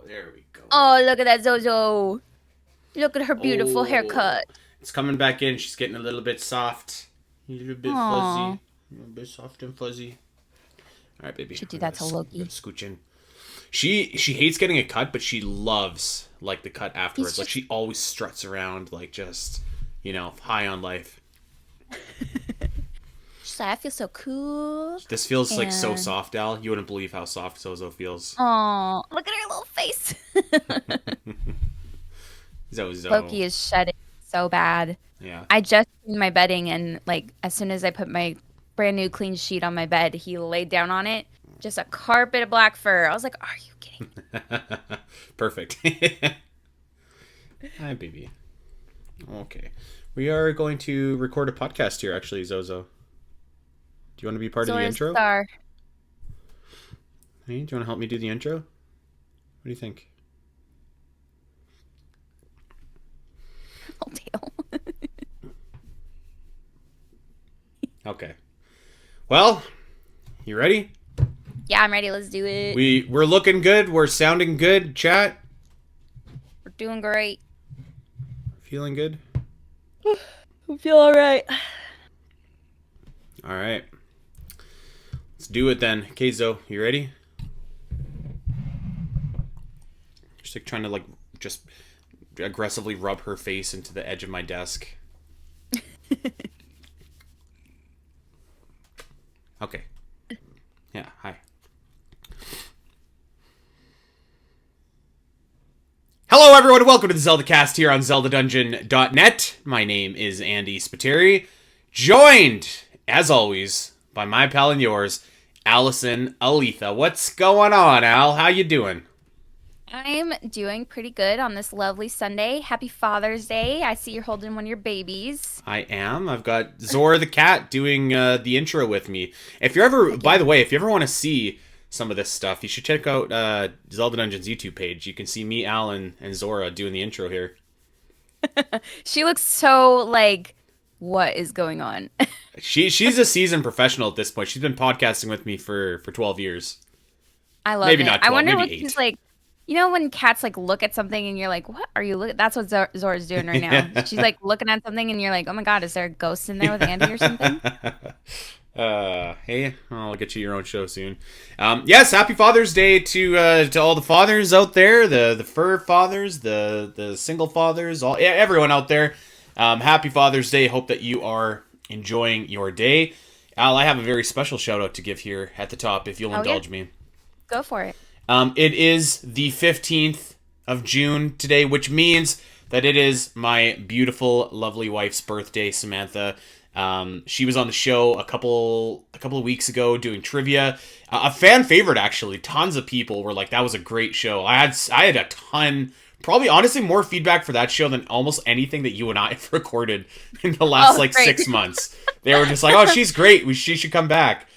There we go. Oh, look at that Zozo. Look at her beautiful Oh, haircut. it's coming back in. She's getting a little bit soft, a little bit Aw. fuzzy, a little bit soft and fuzzy. All right, baby. Should do We that gotta, to we gotta Loki. scooch in. She hates getting a cut, but she loves like the cut He's afterwards. Like just she always struts around, like just high on life. she's like, I feel so cool. This feels like so And soft, Al. You wouldn't believe how soft Zozo feels. oh, look at her little face. Zozo. Loki is shedding so bad. Yeah. I just cleaned my bedding and like as soon as I put my brand new clean sheet on my bed, he laid down on it. Just a carpet of black fur. I was like, are you kidding? Perfect. Hi, baby. Okay. We are going to record a podcast here, actually, Zozo. Do you want to be part of the Zora's intro? star. Hey, do you want to help me do the intro? What do you think? Oh, tail. Okay. Well, you ready? Yeah, I'm ready. Let's do it. We're looking good. We're sounding good. Chat. We're doing great. Feeling good. I feel all right. All right. Let's do it then. Okay, Zo, you ready? Just like trying to just aggressively rub her face into the edge of my desk. Okay. Yeah, hi. Hello everyone, welcome to the Zelda Cast here on ZeldaDungeon.net. My name is Andy Spiteri, joined, as always, by my pal and yours, Allison Aletha. What's going on, Al? How you doing? I'm doing pretty good on this lovely Sunday. Happy Father's Day. I see you're holding one of your babies. I am. I've got Zora the cat doing the intro with me. If you're ever, Heck by yeah. the way, if you ever want to see some of this stuff, you should check out Zelda Dungeon's YouTube page. You can see me, Al, and Zora doing the intro here. She looks so like, what is going on? She's a seasoned professional at this point. She's been podcasting with me for 12 years. I love Maybe it. not I 12, wonder maybe what she's 8. like. You know when cats like look at something and you're like, "What are you looking?" That's what Zora's doing right now. She's like looking at something and you're like, "Oh my God, is there a ghost in there with Andy or something?" Hey, I'll get you your own show soon. Yes, happy Father's Day to all the fathers out there, the fur fathers, the single fathers, everyone out there. Happy Father's Day. Hope that you are enjoying your day. Al, I have a very special shout out to give here at the top, if you'll Oh yeah, indulge me. go for it. It is the 15th of June today, which means that it is my beautiful, lovely wife's birthday, Samantha. She was on the show a couple of weeks ago doing trivia. A fan favorite, actually. Tons of people were like, "That was a great show." I had a ton, probably honestly more feedback for that show than almost anything that you and I have recorded in the last Oh, great. 6 months. They were just like, "Oh, she's great. She should come back."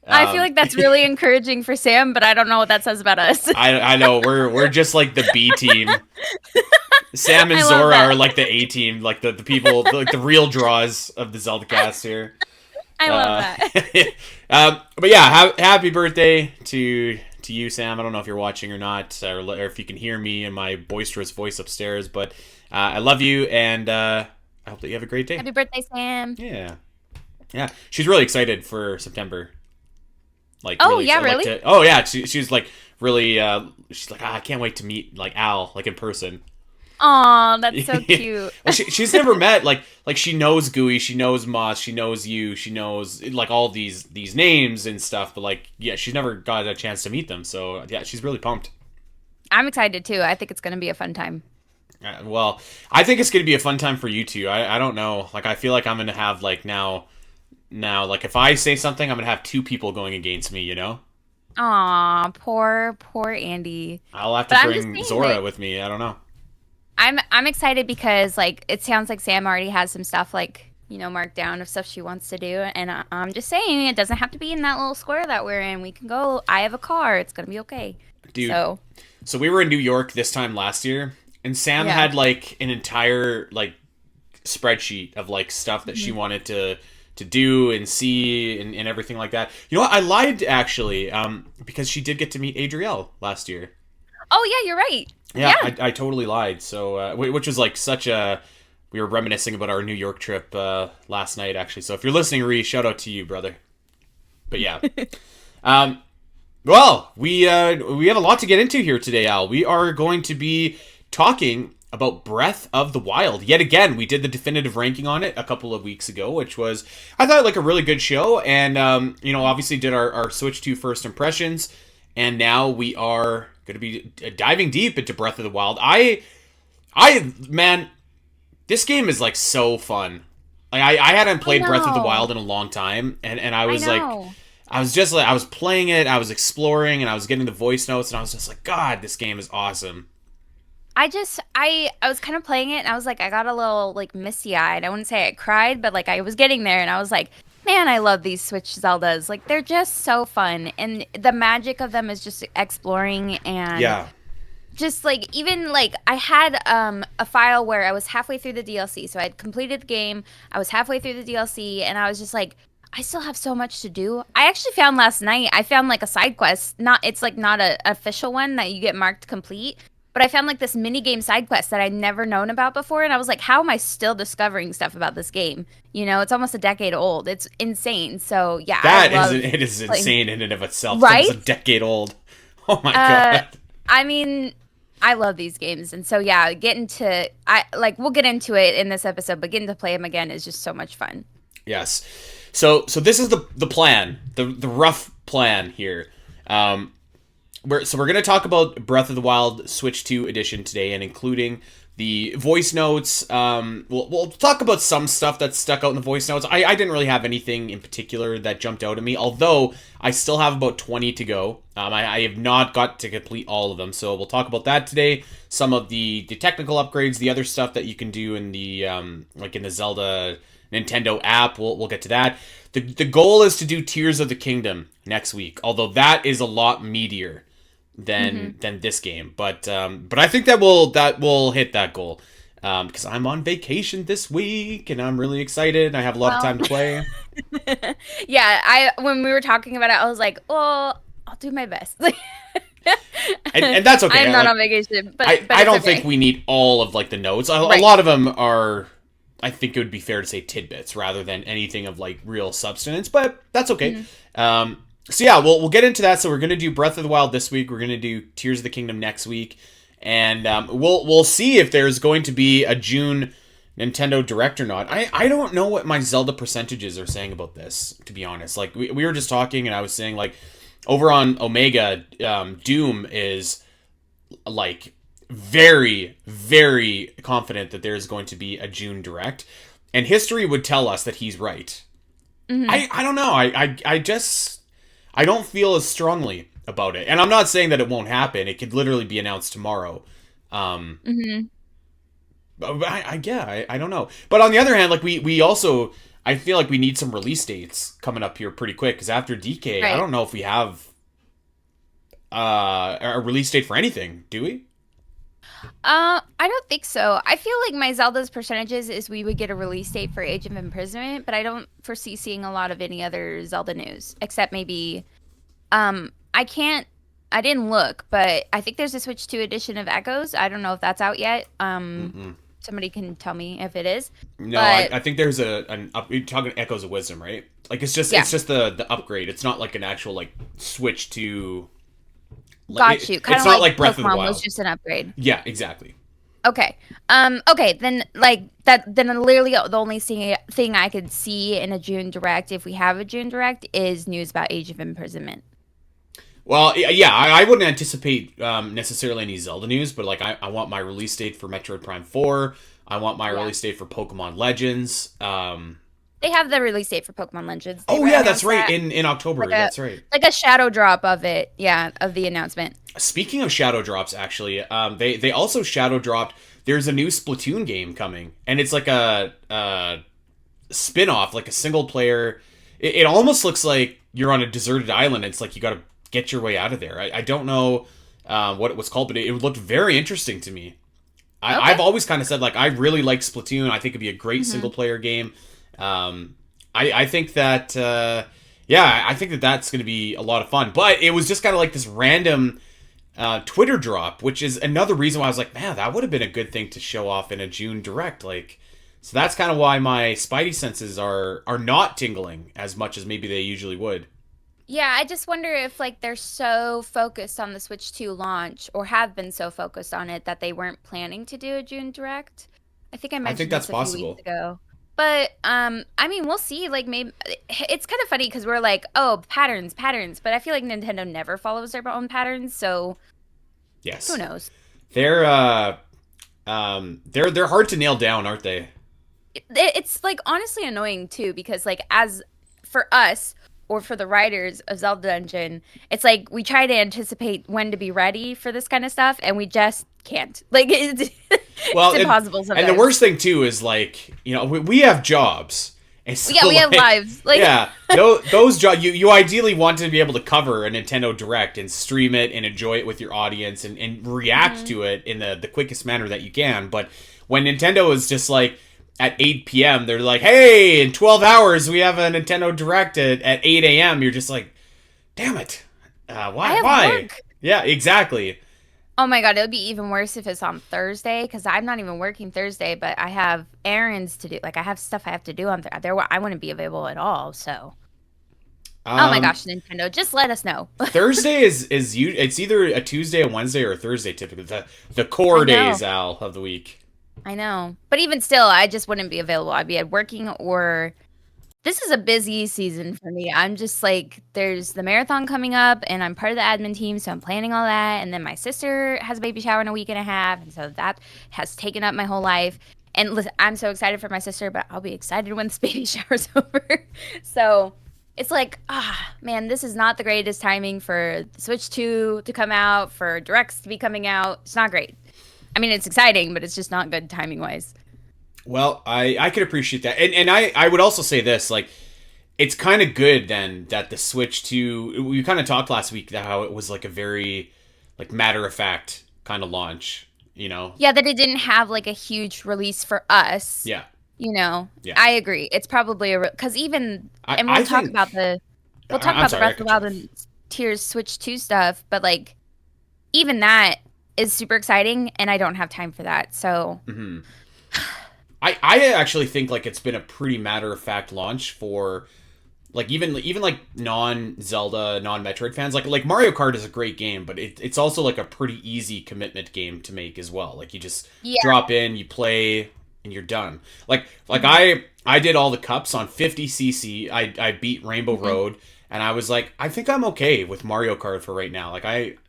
I feel like that's really encouraging for Sam, but I don't know what that says about us. I know we're just like the B team. Sam and I love Zora that. are like the A team, like the people, like the real draws of the Zelda cast here. I love that. But yeah, happy birthday to you, Sam. I don't know if you're watching or not, or if you can hear me and my boisterous voice upstairs, but I love you, and I hope that you have a great day. Happy birthday, Sam. Yeah, yeah. She's really excited for September. Like Oh really, yeah, like really? oh yeah, she's like really. She's like, I can't wait to meet like Al, like in person. Aw, that's so cute. Well, she's never met like she knows Gooey, she knows Moss, she knows you, she knows like all these names and stuff, but like yeah, she's never got a chance to meet them. So yeah, she's really pumped. I'm excited too. I think it's gonna be a fun time. Well, I think it's gonna be a fun time for you two. I don't know, like I feel like I'm gonna have like now like if I say something, I'm gonna have two people going against me. You know, Aw, poor Andy. I'll have to But I'm just bring saying, Zora like, with me. I don't know. I'm excited because like it sounds like Sam already has some stuff like marked down of stuff she wants to do, and I'm just saying it doesn't have to be in that little square that we're in. We can go. I have a car. It's gonna be okay. Dude, So so we were in New York this time last year, and Sam yeah. had like an entire like spreadsheet of like stuff that she Mhm. wanted to do and see and everything like that. You know what? I lied actually, because she did get to meet Adrielle last year. Oh yeah, you're right. Yeah, I totally lied. So, which was like such a. We were reminiscing about our New York trip last night, actually. So if you're listening, Ree, shout out to you, brother. But yeah. Well, we have a lot to get into here today, Al. We are going to be talking about Breath of the Wild. Yet again, we did the definitive ranking on it a couple of weeks ago, which was, I thought, like a really good show. And, obviously did our Switch 2 first impressions. And now we are going to be diving deep into Breath of the Wild. Man, this game is like so fun. Like I hadn't played Breath of the Wild in a long time. And I was I was playing it, I was exploring, and I was getting the voice notes, and I was just like, God, this game is awesome. I was kind of playing it, and I was like, I got a little like misty-eyed. I wouldn't say I cried, but like I was getting there, and I was like, man, I love these Switch Zeldas. Like they're just so fun, and the magic of them is just exploring and just like even like I had a file where I was halfway through the DLC, so I had completed the game. I was halfway through the DLC, and I was just like, I still have so much to do. I actually found last night, I found like a side quest. It's like not an official one that you get marked complete, but I found like this mini game side quest that I'd never known about before. And I was like, how am I still discovering stuff about this game? You know, it's almost a decade old. It's insane. So yeah, it is insane in and of itself. Right? It's a decade old. Oh my God. I mean, I love these games. And so yeah, we'll get into it in this episode, but getting to play them again is just so much fun. Yes. So this is the plan, the rough plan here. We're going to talk about Breath of the Wild Switch 2 edition today, and including the voice notes. We'll talk about some stuff that's stuck out in the voice notes. I didn't really have anything in particular that jumped out at me, although I still have about 20 to go. I have not got to complete all of them, so we'll talk about that today. Some of the technical upgrades, the other stuff that you can do in the like in the Zelda Nintendo app. We'll get to that. The goal is to do Tears of the Kingdom next week, although that is a lot meatier than this game. But I think that will hit that goal because I'm on vacation this week and I'm really excited. I have a lot of time to play. Yeah, when we were talking about it, I was like, oh, I'll do my best. and that's okay. I'm not on vacation, but I don't think we need all of like the notes. A lot of them are. I think it would be fair to say tidbits rather than anything of like real substance, but that's okay. So yeah, we'll get into that. So we're gonna do Breath of the Wild this week. We're gonna do Tears of the Kingdom next week, and we'll see if there's going to be a June Nintendo Direct or not. I don't know what my Zelda percentages are saying about this, to be honest. Like we were just talking, and I was saying like over on Omega, Doom is like very, very confident that there's going to be a June Direct, and history would tell us that he's right. I don't know. I don't feel as strongly about it, and I'm not saying that it won't happen. It could literally be announced tomorrow. But I don't know. But on the other hand, like we also, I feel like we need some release dates coming up here pretty quick, because after DK, I don't know if we have a release date for anything. Do we? I don't think so. I feel like my Zelda's percentages is we would get a release date for Age of Imprisonment, but I don't foresee seeing a lot of any other Zelda news, except maybe, I didn't look, but I think there's a Switch 2 edition of Echoes. I don't know if that's out yet. Somebody can tell me if it is. No, but I think there's you're talking Echoes of Wisdom, right? Like it's just the upgrade. It's not like an actual like Switch 2. Got you. Kind of not like Breath of the Wild. Was just an upgrade. Yeah, exactly. Okay. Okay. Then like that. Then literally the only thing I could see in a June Direct, if we have a June Direct, is news about Age of Imprisonment. Well, yeah, I wouldn't anticipate necessarily any Zelda news, but like I want my release date for Metroid Prime 4. I want my release date for Pokemon Legends. They have the release date for Pokemon Legends. That's right. In October. That's right. Like a shadow drop of it. Yeah, of the announcement. Speaking of shadow drops, actually, they also shadow dropped. There's a new Splatoon game coming, and it's like a spin-off, like a single player. It almost looks like you're on a deserted island. It's like you got to get your way out of there. I don't know what it was called, but it looked very interesting to me. I've always kind of said like I really like Splatoon. I think it'd be a great single player game. I think that I think that that's going to be a lot of fun. But it was just kind of like this random Twitter drop, which is another reason why I was like, man, that would have been a good thing to show off in a June Direct. Like, so that's kind of why my Spidey senses are not tingling as much as maybe they usually would. Yeah, I just wonder if like they're so focused on the Switch 2 launch or have been so focused on it that they weren't planning to do a June Direct. I think I I think mentioned that's this a few possible. weeks ago. But I mean, we'll see. Like maybe it's kind of funny because we're like, oh, patterns, patterns, but I feel like Nintendo never follows their own patterns, so who Yes, knows? they're they're hard to nail down, aren't they? It's like honestly annoying too because like as for us or for the writers of Zelda Dungeon, it's like we try to anticipate when to be ready for this kind of stuff and we just can't. Like it's Well, impossible and the sometimes. worst thing too is like, we have jobs, and Yeah, so we have like, lives. Like yeah, those jobs you ideally want to be able to cover a Nintendo Direct and stream it and enjoy it with your audience and react to it in the quickest manner that you can. But when Nintendo is just like at 8 p.m., they're like, hey, in 12 hours we have a Nintendo Direct at 8 a.m. You're just like, damn it, I why have why? work. Yeah, exactly. Oh my God, it would be even worse if it's on Thursday because I'm not even working Thursday, but I have errands to do. Like I have stuff I have to do on there. I wouldn't be available at all. So, oh my Um, gosh, Nintendo, just let us know. Thursday it's either a Tuesday, a Wednesday, or a Thursday typically. The I core know. days, Al, of the week. I know. But even still, I just wouldn't be available. I'd be at working or this is a busy season for me. I'm just like there's the marathon coming up and I'm part of the admin team, so I'm planning all that. And then my sister has a baby shower in a week and a half, and so that has taken up my whole life. And listen, I'm so excited for my sister, but I'll be excited when this baby shower's over. So it's like, man, this is not the greatest timing for the Switch 2 to come out, for Directs to be coming out. It's not great. I mean, it's exciting, but it's just not good timing wise. Well, I could appreciate that, and I would also say this, like, it's kind of good then that the Switch to we kind of talked last week that how it was like a very like matter of fact kind of launch, you know? Yeah, that it didn't have like a huge release for us. Yeah, yeah. I agree. It's probably a because even and I think we'll talk I'm about the sorry, I Breath of the cut you Wild off. and Tears Switch 2 stuff, but like even that is super exciting, and I don't have time for that. So Hmm. I actually think like it's been a pretty matter of fact launch for like even like non Zelda, non Metroid fans. Like Mario Kart is a great game, but it's also like a pretty easy commitment game to make as well. Like you just yeah. drop in, you play, and you're done. Like Mhm. I did all the cups on 50cc. I beat Rainbow Mhm. Road, and I was like, I think I'm okay with Mario Kart for right now. Like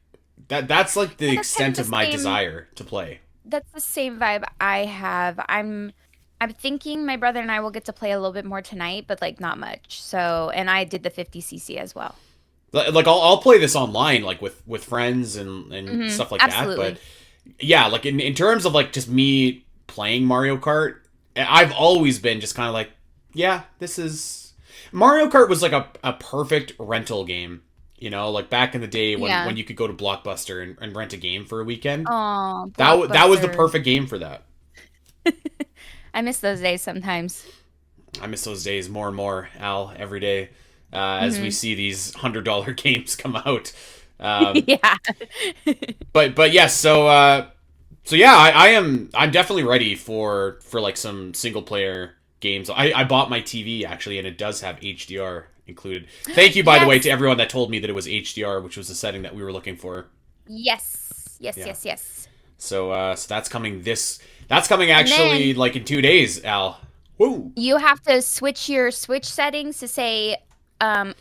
that's like the Yeah, that's kind of extent the of my same. desire to play. That's the same vibe I have. I'm thinking my brother and I will get to play a little bit more tonight, but like not much. So, and I did the 50cc as well. Like I'll play this online like with friends and stuff like that, but Absolutely. yeah, like in terms of like just me playing Mario Kart, I've always been just kind of like, yeah, this is Mario Kart was like a perfect rental game, like back in the day Yeah. when you could go to Blockbuster and rent a game for a weekend. Oh, That was the Blockbuster. perfect game for that. I miss those days sometimes. I miss those days more and more, Al, every day, as we Hmm. see these $100 games come out. Um, Yeah. but yes, so yeah, I'm definitely ready for like some single player games. I bought my TV actually, and it does have HDR included. Thank you, by the way, to Yes. everyone that told me that it was HDR, which was the setting that we were looking for. Yes. Yes. Yeah. Yes. Yes. So that's coming that's coming And actually then like in 2 days, Al. Woo. you have to switch your Switch settings to say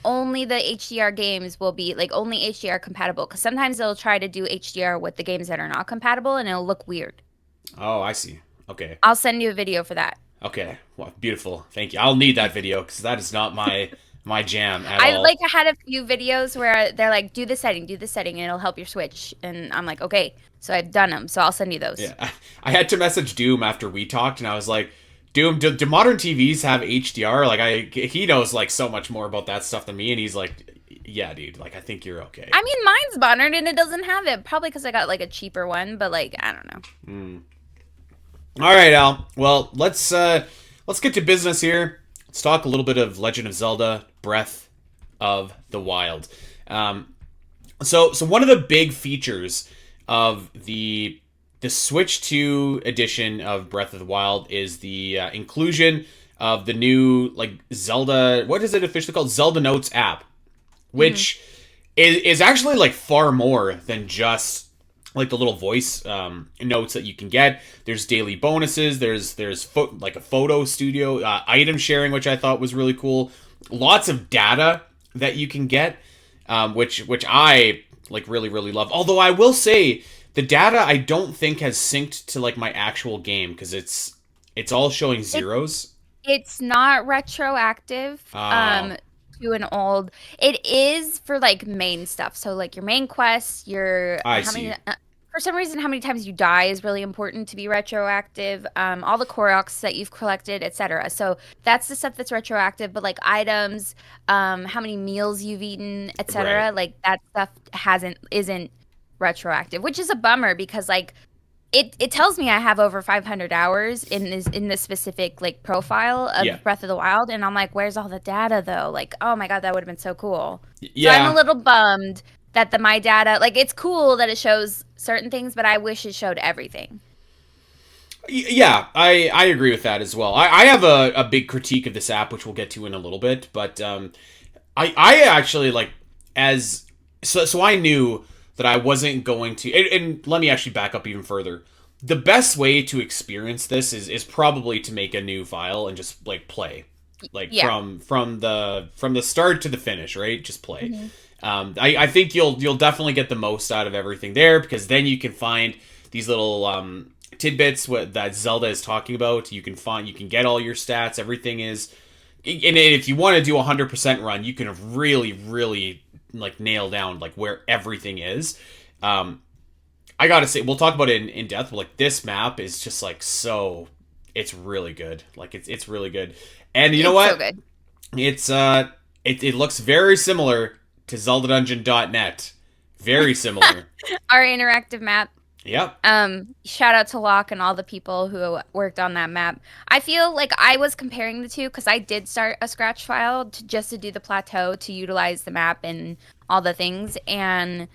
only the HDR games will be like only HDR compatible because sometimes they'll try to do HDR with the games that are not compatible and it'll look weird. Oh, I see. Okay. I'll send you a video for that. Okay. Well, beautiful. Thank you. I'll need that video because that is not my jam at I all. like I had a few videos where they're like, do the setting, and it'll help your Switch. And I'm like, okay. So I've done them. So I'll send you those. Yeah, I had to message Doom after we talked, and I was like, Doom, do modern TVs have HDR? Like, he knows like so much more about that stuff than me, and he's like, yeah, dude, like I think you're okay. I mean, mine's modern and it doesn't have it. Probably because I got like a cheaper one, but like, I don't know. Mm. All right, Al. Well, let's get to business here. Let's talk a little bit of Legend of Zelda: Breath of the Wild. Um, So one of the big features of the Switch 2 edition of Breath of the Wild is the inclusion of the new like Zelda. What is it officially called? Zelda Notes app, Hmm. which is actually like far more than just like the little voice notes that you can get. There's daily bonuses. Like a photo studio, item sharing, which I thought was really cool. Lots of data that you can get, which I like really love. Although I will say the data I don't think has synced to like my actual game because it's all showing It zeros. it's not retroactive Uh, to an old. It is for like main stuff. So like your main quests, your I how many see. for some reason how many times you die is really important to be retroactive. All the Koroks that you've collected, etc. So that's the stuff that's retroactive, but like items, how many meals you've eaten, Right. etc. Like that stuff hasn't isn't retroactive, which is a bummer because like it tells me I have over 500 hours in this specific like profile Yeah. of Breath of the Wild, and I'm like, where's all the data though? Like, oh my God, that would have been so cool. So I'm a Yeah. little bummed that the my data, like, it's cool that it shows certain things, but I wish it showed everything. Yeah, I agree with that as well. I have a big critique of this app, which we'll get to in a little bit, but I actually like as so I knew that I wasn't going to and let me actually back up even further. The best way to experience this is probably to make a new file and just like play. Like Yeah. from the start to the finish, right? Just play. Hmm. I think you'll definitely get the most out of everything there because then you can find these little tidbits that Zelda is talking about. You can get all your stats. Everything is, and if you want to do a 100% run, you can really like nail down like where everything is. Um, I gotta say, we'll talk about it in depth. But like this map is just like so, it's really good. Like it's really good. And you know It's so what? good. It's it looks very similar to ZeldaDungeon.net. Very similar. Our interactive map. Yep. Shout out to Locke and all the people who worked on that map. I feel like I was comparing the two because I did start a scratch file just to do the plateau to utilize the map and all the things. And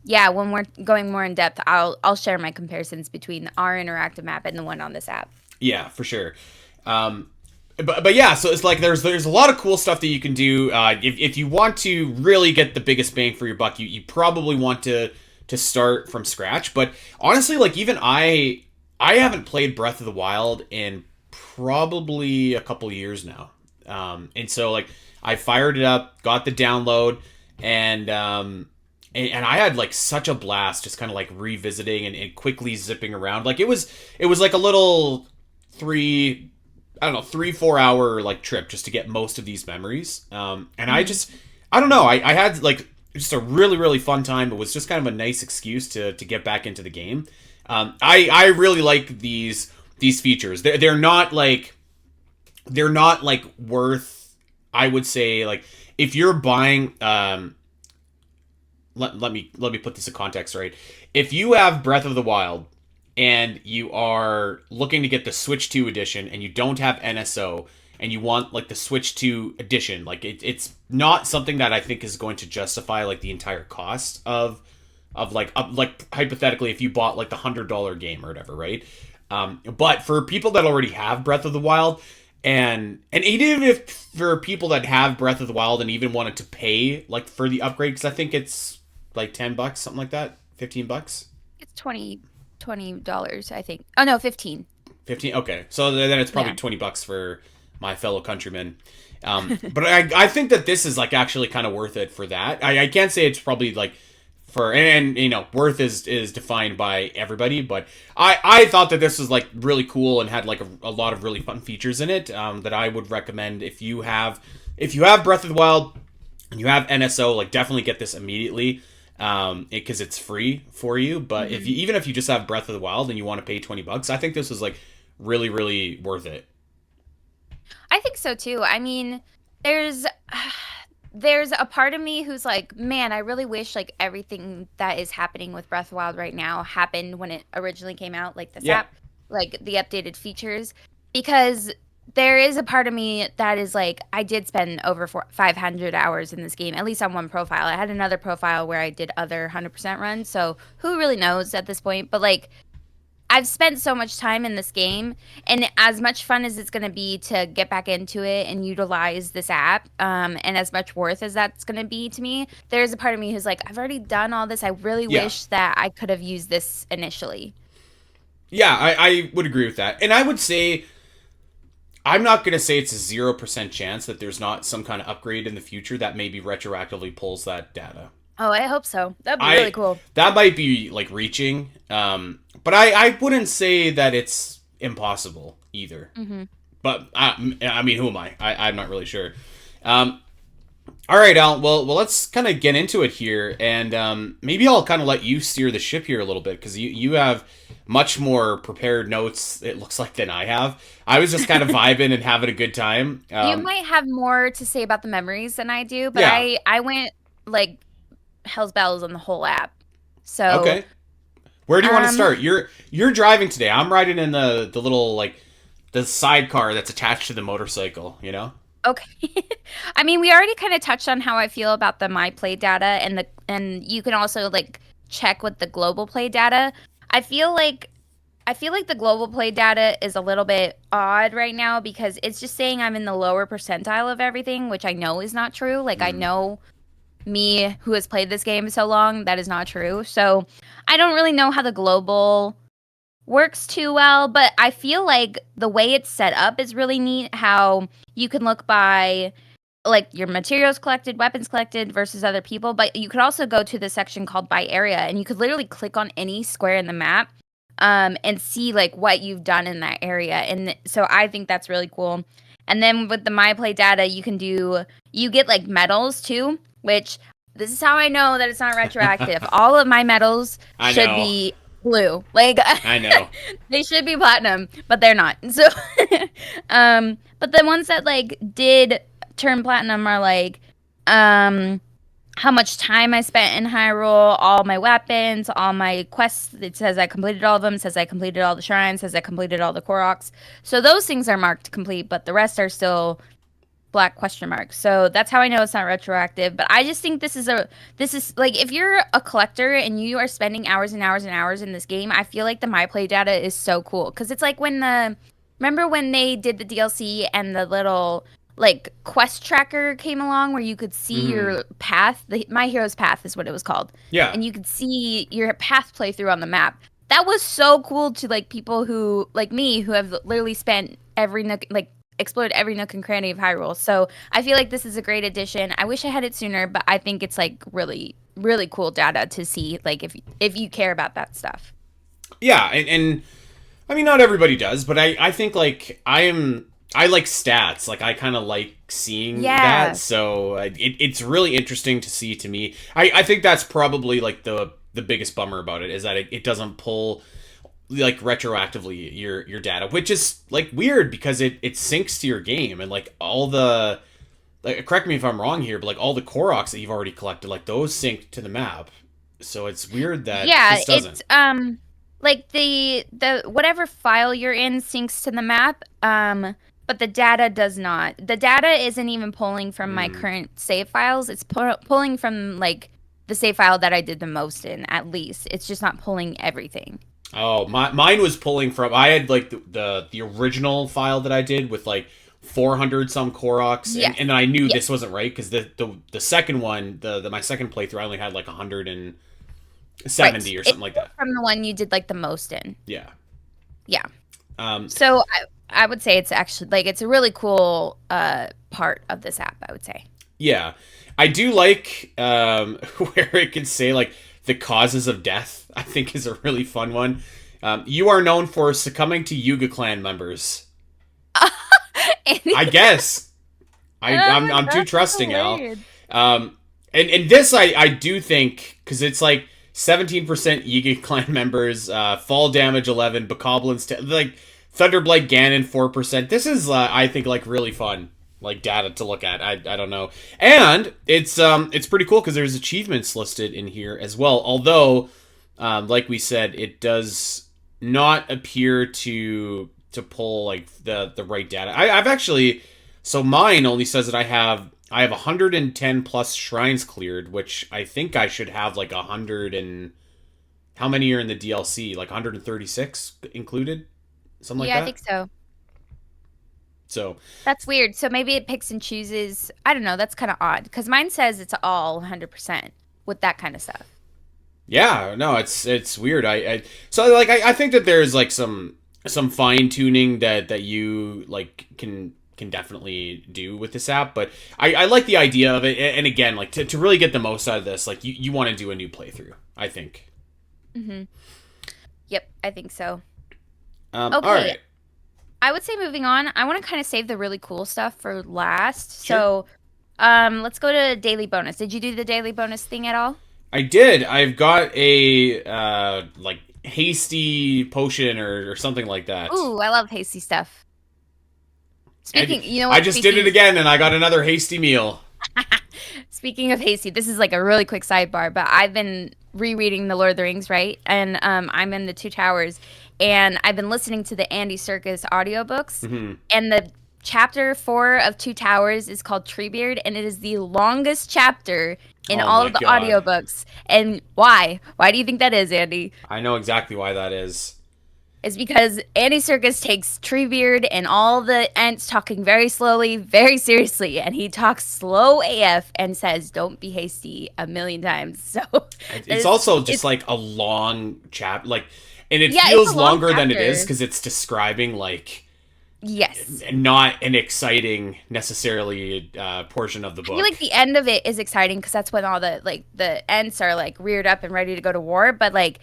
yeah, when we're going more in depth, I'll share my comparisons between our interactive map and the one on this app. Yeah, for sure. Um, but yeah, so it's like there's a lot of cool stuff that you can do. If you want to really get the biggest bang for your buck, you probably want to start from scratch. But honestly, like even I haven't played Breath of the Wild in probably a couple years now. And so like I fired it up, got the download, and and I had like such a blast just kind of like revisiting and quickly zipping around. Like it was like a little three I don't know 3 4 hour like trip just to get most of these memories. And I Mhm. just I don't know I had like just a really fun time. It was just kind of a nice excuse to get back into the game. I really like these features. They're not like worth. I would say like if you're buying let me put this in context, right? If you have Breath of the Wild and you are looking to get the Switch 2 edition and you don't have NSO and you want like the Switch 2 edition, like it's not something that I think is going to justify like the entire cost of like hypothetically if you bought like the $100 game or whatever, right? But for people that already have Breath of the Wild, and even if for people that have Breath of the Wild and even wanted to pay like for the upgrade, because I think it's like $10, something like that, $15. It's $20, I think. Oh no, 15. 15. Okay, so then it's probably Yeah. $20 for my fellow countrymen. But I think that this is like actually kind of worth it for that. I can't say it's probably like for and you know worth is defined by everybody, but I thought that this was like really cool and had like a lot of really fun features in it that I would recommend if you have Breath of the Wild and you have NSO, like definitely get this immediately because it's free for you. But if Hmm. you even if you just have Breath of the Wild and you want to pay $20, I think this was like really worth it. I think so too. I mean, there's there's a part of me who's like, man, I really wish like everything that is happening with Breath of the Wild right now happened when it originally came out, like this Yeah, app, like the updated features, because there is a part of me that is like, I did spend over 500 hours in this game, at least on one profile. I had another profile where I did other 100% runs, so who really knows at this point? But like, I've spent so much time in this game, and as much fun as it's going to be to get back into it and utilize this app, and as much worth as that's going to be to me, there's a part of me who's like, I've already done all this. I really Yeah. wish that I could have used this initially. Yeah, I would agree with that. And I would say, I'm not going to say it's a 0% chance that there's not some kind of upgrade in the future that maybe retroactively pulls that data. Oh, I hope so. That'd be really cool. That might be like reaching, but I wouldn't say that it's impossible either. Mm-hmm. But I mean, who am I? I'm not really sure. All right, Al. Well, let's kind of get into it here, and maybe I'll kind of let you steer the ship here a little bit because you have much more prepared notes. It looks like than I have. I was just kind of vibing and having a good time. You might have more to say about the memories than I do, but Yeah. I went like hell's bells on the whole app. So Okay. Where do you want to start? You're driving today. I'm riding in the little like the sidecar that's attached to the motorcycle. You know. okay. I mean, we already kind of touched on how I feel about the my play data and you can also like check with the global play data. I feel like the global play data is a little bit odd right now because it's just saying I'm in the lower percentile of everything, which I know is not true. Like I know me who has played this game so long, that is not true. So I don't really know how the global works too well, but I feel like the way it's set up is really neat. How you can look by like your materials collected, weapons collected versus other people, but you could also go to the section called by area and you could literally click on any square in the map and see like what you've done in that area. And so I think that's really cool. And then with the my play data, you get like medals too, which this is how I know that it's not retroactive. All of my medals should be blue. Like I know. they should be platinum, but they're not. So but the ones that like did turn platinum are like how much time I spent in Hyrule, all my weapons, all my quests. It says I completed all of them. It says I completed all the shrines. It says I completed all the Koroks. So those things are marked complete, but the rest are still black question marks. So that's how I know it's not retroactive. But I just think this is like if you're a collector and you are spending hours and hours and hours in this game, I feel like the my play data is so cool because it's like remember when they did the DLC and the little like quest tracker came along where you could see your path. My Hero's Path is what it was called. Yeah. And you could see your path playthrough on the map. That was so cool to like people who like me who have literally spent every nook, like explored every nook and cranny of Hyrule. So I feel like this is a great addition. I wish I had it sooner, but I think it's like really, really cool data to see like if you care about that stuff. Yeah, and I mean not everybody does, but I think like I like stats. Like I kind of like seeing that. So it's really interesting to see to me. I think that's probably like the biggest bummer about it is that it doesn't pull like retroactively your data, which is like weird because it syncs to your game and like all the like correct me if I'm wrong here, but like all the Koroks that you've already collected, like those sync to the map. So it's weird that this doesn't. It's like the whatever file you're in syncs to the map, but the data does not. The data isn't even pulling from my current save files. It's pulling from like the save file that I did the most in, at least. It's just not pulling everything. Oh, mine was pulling from. I had like the original file that I did with like 400 some Koroks, and I knew this wasn't right because the second one, my second playthrough, I only had like 170 or something like that. From the one you did like the most in. Yeah. Yeah. So I would say it's actually like it's a really cool part of this app, I would say. Yeah. I do like where it can say like the causes of death. I think is a really fun one. You are known for succumbing to Yuga clan members. I guess. I'm too trusting, Al. And this I do think because it's like 17% Yuga clan members, fall damage 11, Bokoblins like Thunderblight Ganon 4%. This is I think like really fun like data to look at. I don't know. And it's pretty cool because there's achievements listed in here as well. Although like we said, it does not appear to to pull like the right data. I've actually, so mine only says that I have 110 plus shrines cleared, which I think I should have like 100 and how many are in the DLC? Like 136 included, something like Yeah, I that. think so. So That's weird. So maybe it picks and chooses. I don't know. That's kind of odd because mine says it's all 100% with that kind of stuff. yeah, no, it's weird. So like I think that there's like some fine tuning that you like can definitely do with this app, but I like the idea of it. And again, like to really get the most out of this, like you want to do a new playthrough, I think. Mm-hmm. Yep, I think so. All Okay, right, I would say moving on. I want to kind of save the really cool stuff for last. sure. So, let's go to daily bonus. Did you do the daily bonus thing at all? I did. I've got a like hasty potion or something like that. Ooh, I love hasty stuff. I, Speaking, you know I what? just did it again, and I got another hasty meal. Speaking of hasty, this is like a really quick sidebar, but I've been rereading The Lord of the Rings, right? And I'm in the Two Towers, and I've been listening to the Andy Serkis audiobooks, Hmm. and the chapter 4 of Two Towers is called Treebeard, and it is the longest chapter in Oh all my of the god, audiobooks. And why? Why do you think that is, Andy? I know exactly why that is. Is because Andy Serkis takes Treebeard and all the Ents talking very slowly, very seriously, and he talks slow AF and says, "Don't be hasty" a million times. So It's also just like a long chap, like, and it yeah, it's a feels long longer than it is chapter. because it's describing like Yes, not an exciting necessarily portion of the I feel book. like the end of it is exciting because that's when all the Ents are like reared up and ready to go to war. But like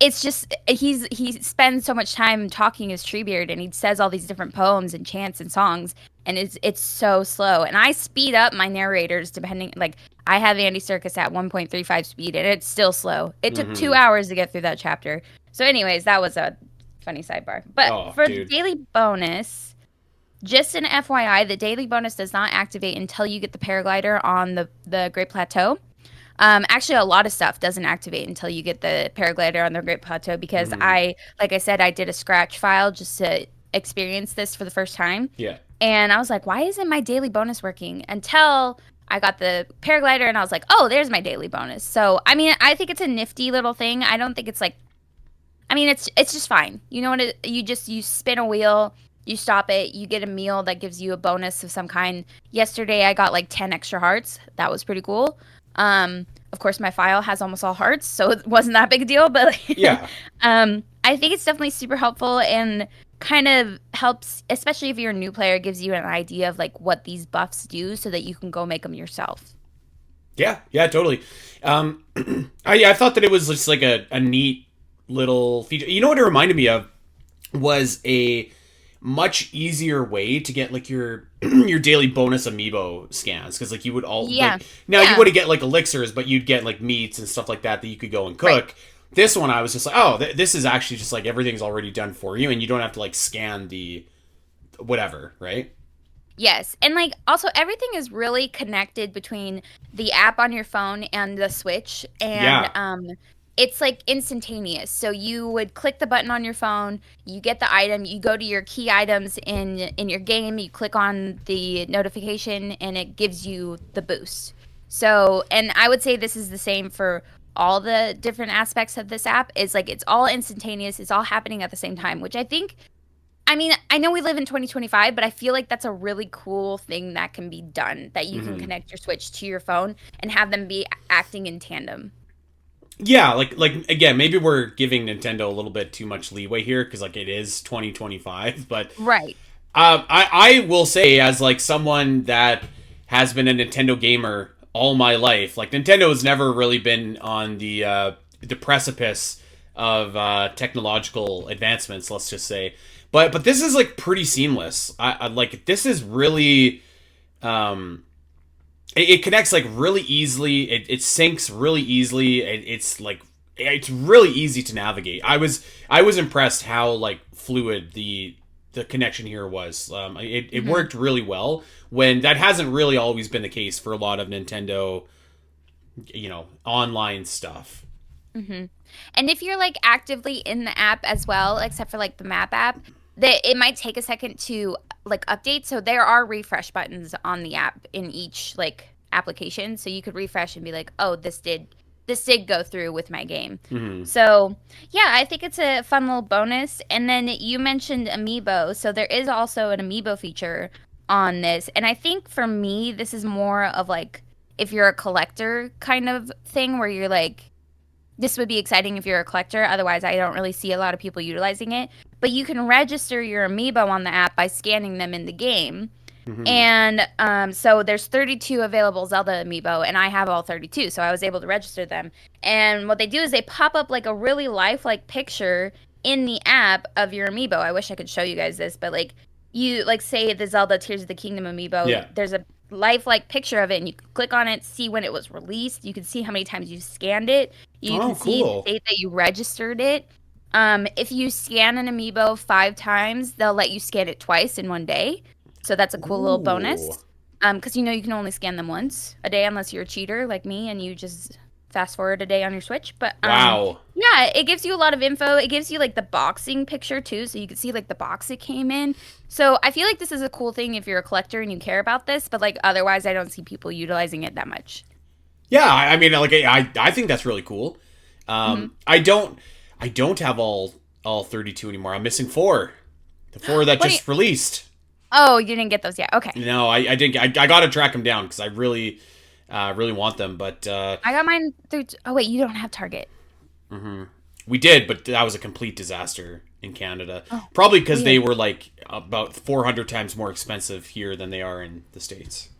it's just he spends so much time talking as Treebeard and he says all these different poems and chants and songs and it's so slow and I speed up my narrators depending like I have Andy Serkis at 1.35 speed and it's still slow. It took Hmm. 2 hours to get through that chapter. So anyways, that was a funny sidebar. But Oh, for the dude. daily bonus, just an FYI, the daily bonus does not activate until you get the paraglider on the Great Plateau. Actually, a lot of stuff doesn't activate until you get the paraglider on the Great Plateau because Hmm. like I said, I did a scratch file just to experience this for the first time. Yeah. And I was like, why isn't my daily bonus working? Until I got the paraglider and I was like, oh, there's my daily bonus. So, I mean, I think it's a nifty little thing. I don't think it's like, I mean, it's just fine. You know what? You spin a wheel, you stop it, you get a meal that gives you a bonus of some kind. Yesterday, I got like 10 extra hearts. That was pretty cool. Of course, my file has almost all hearts, so it wasn't that big a deal. But Yeah. I think it's definitely super helpful and kind of helps, especially if you're a new player, gives you an idea of like what these buffs do, so that you can go make them yourself. Yeah. Yeah. Totally. I thought that it was just like a neat little feature. You know what it reminded me of was a much easier way to get like your your daily bonus amiibo scans because like you would all Yeah, like now you yeah, wouldn't get like elixirs but you'd get like meats and stuff like that that you could go and right. cook. This one I was just like, oh, this is actually just like everything's already done for you and you don't have to like scan the whatever, right? Yes. And like also everything is really connected between the app on your phone and the Switch and Yeah. it's like instantaneous. So you would click the button on your phone, you get the item, you go to your key items in your game, you click on the notification and it gives you the boost. So, and I would say this is the same for all the different aspects of this app is like it's all instantaneous, it's all happening at the same time, which I think I mean, I know we live in 2025, but I feel like that's a really cool thing that can be done that you can Hmm. connect your Switch to your phone and have them be acting in tandem. Yeah, like again, maybe we're giving Nintendo a little bit too much leeway here because like it is 2025, but Right. I will say as like someone that has been a Nintendo gamer all my life, like Nintendo has never really been on the precipice of technological advancements. Let's just say, but this is like pretty seamless. I like this is really um it connects like really easily. It syncs really easily. It's like it's really easy to navigate. I was impressed how like fluid the connection here was. It Hmm. worked really well when that hasn't really always been the case for a lot of Nintendo, online stuff. Hmm. And if you're like actively in the app as well, except for like the map app, it might take a second to like update. So there are refresh buttons on the app in each like application. So you could refresh and be like, oh, this did go through with my game. Hmm. So yeah, I think it's a fun little bonus. And then you mentioned Amiibo. So there is also an Amiibo feature on this. And I think for me, this is more of like if you're a collector kind of thing where you're like, this would be exciting if you're a collector. Otherwise, I don't really see a lot of people utilizing it. But you can register your Amiibo on the app by scanning them in the game. Hmm. And so there's 32 available Zelda Amiibo, and I have all 32, so I was able to register them. And what they do is they pop up like a really lifelike picture in the app of your Amiibo. I wish I could show you guys this, but like you like say the Zelda Tears of the Kingdom Amiibo, Yeah. there's a lifelike picture of it, and you can click on it, see when it was released. You can see how many times you scanned it. You Oh, can see the cool. date that you registered it. If you scan an Amiibo 5 times, they'll let you scan it twice in one day. So that's a cool little Ooh. bonus. Because you know you can only scan them once a day unless you're a cheater like me and you just fast forward a day on your Switch. But Wow. yeah, it gives you a lot of info. It gives you like the boxing picture too, so you can see like the box it came in. So I feel like this is a cool thing if you're a collector and you care about this. But like otherwise, I don't see people utilizing it that much. Yeah, I mean, like, I think that's really cool. Hmm. I don't have all 32 anymore. I'm missing four. The four that What do you? just released. Oh, you didn't get those yet. Okay. No, I didn't. I got to track them down because I really, really want them. But I got mine through. Oh wait, you don't have Target. we did, but that was a complete disaster in Canada. Oh, Probably because they weird. were like about 400 times more expensive here than they are in the States.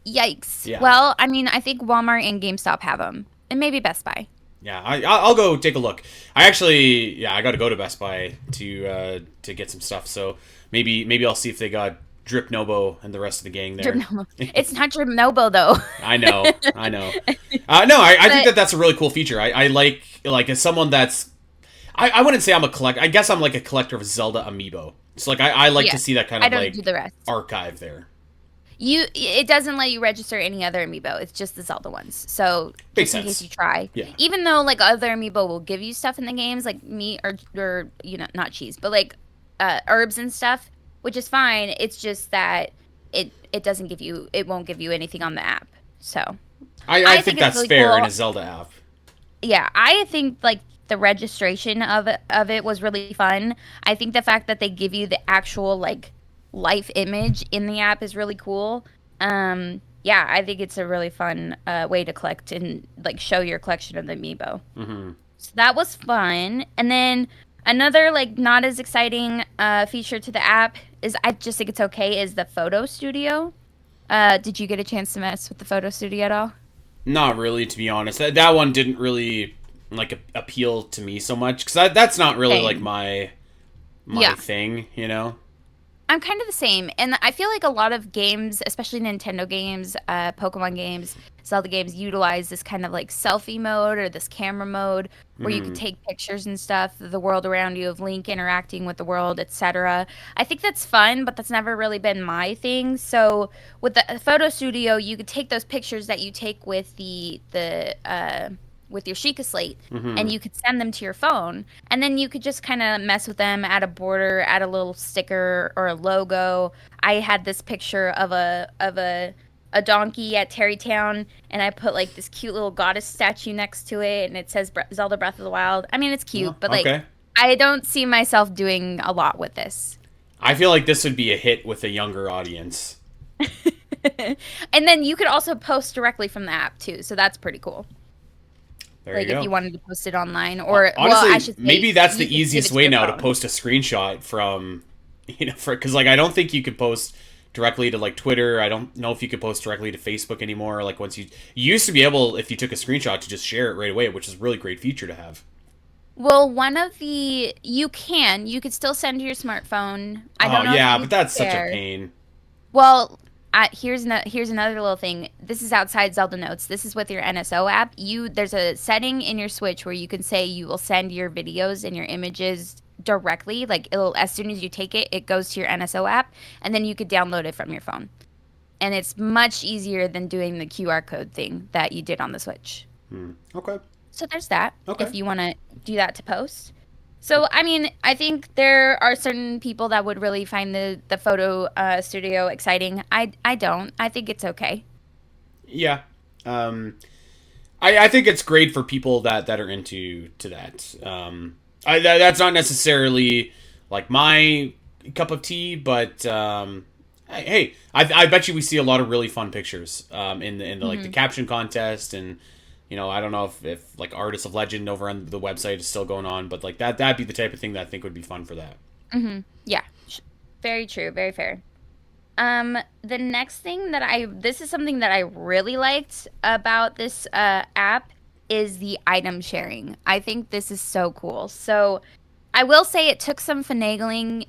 Yikes. Yeah, Well, I mean, I think Walmart and GameStop have them, and maybe Best Buy. yeah. I'll go take a look. I actually, yeah, I got to go to Best Buy to get some stuff. So maybe I'll see if they got Drip Nobo and the rest of the gang there. Dribnobo. It's not Dribnobo though. I know, I know. No, I think But that's a really cool feature. I like as someone that's I wouldn't say I'm a collector. I guess I'm like a collector of Zelda Amiibo. So like I like to yeah, see that kind I of don't do like the rest. archive there. It doesn't let you register any other amiibo. It's just the Zelda ones. So Makes just in case sense. you try, Yeah. even though like other amiibo will give you stuff in the games, like meat or not cheese, but like herbs and stuff, which is fine. It's just that it won't give you anything on the app. So I I think think it's that's really fair in cool. a Zelda app. Yeah, I think like the registration of it was really fun. I think the fact that they give you the actual like life image in the app is really cool. Yeah, I think it's a really fun way to collect and like show your collection of the amiibo. Hmm. So that was fun. And then another like not as exciting feature to the app is I just think it's okay is the photo studio. Did you get a chance to mess with the photo studio at all? Not really, to be honest. That one didn't really like appeal to me so much because that's not really like Same. my Yeah. thing, you know. I'm kind of the same, and I feel like a lot of games, especially Nintendo games, Pokemon games, Zelda games, utilize this kind of like selfie mode or this camera mode where you can Hmm. take pictures and stuff of the world around you, of Link interacting with the world, etc. I think that's fun, but that's never really been my thing. So with the photo studio, you could take those pictures that you take with the with your Sheikah slate, and Hmm. you could send them to your phone, and then you could just kind of mess with them, add a border, add a little sticker or a logo. I had this picture of a donkey at Terrytown, and I put like this cute little goddess statue next to it, and it says Zelda Breath of the Wild. I mean, it's Oh, cute, but like okay. I don't see myself doing a lot with this. I feel like this would be a hit with a younger audience. And then you could also post directly from the app too, so that's pretty cool. There you Like if go. you wanted to post it online, or well, I Honestly, should say maybe that's you the could give easiest it to way your now to phone. post a screenshot from, for because like I don't think you could post directly to like Twitter. I don't know if you could post directly to Facebook anymore. Like once you used to be able, if you took a screenshot, to just share it right away, which is a really great feature to have. Well, one of the you could still send to your smartphone. I Oh don't know if yeah, you but that's such a share. pain. Well, here's another little thing. This is outside Zelda Notes. This is with your NSO app. There's a setting in your Switch where you can say you will send your videos and your images directly. Like it'll as soon as you take it, it goes to your NSO app, and then you could download it from your phone. And it's much easier than doing the QR code thing that you did on the Switch. Hmm. Okay. So there's that. Okay. If you want to do that to post. So, I mean, I think there are certain people that would really find the photo studio exciting. I don't. I think it's okay. Yeah. Um, I think it's great for people that are into to that. That's not necessarily like my cup of tea, but hey, I bet you we see a lot of really fun pictures in the like the Hmm. caption contest, and I don't know if like Artists of Legend over on the website is still going on, but like that'd be the type of thing that I think would be fun for that. Hmm. Yeah. Very true. Very fair. The next thing that this is something that I really liked about this app is the item sharing. I think this is so cool. So I will say it took some finagling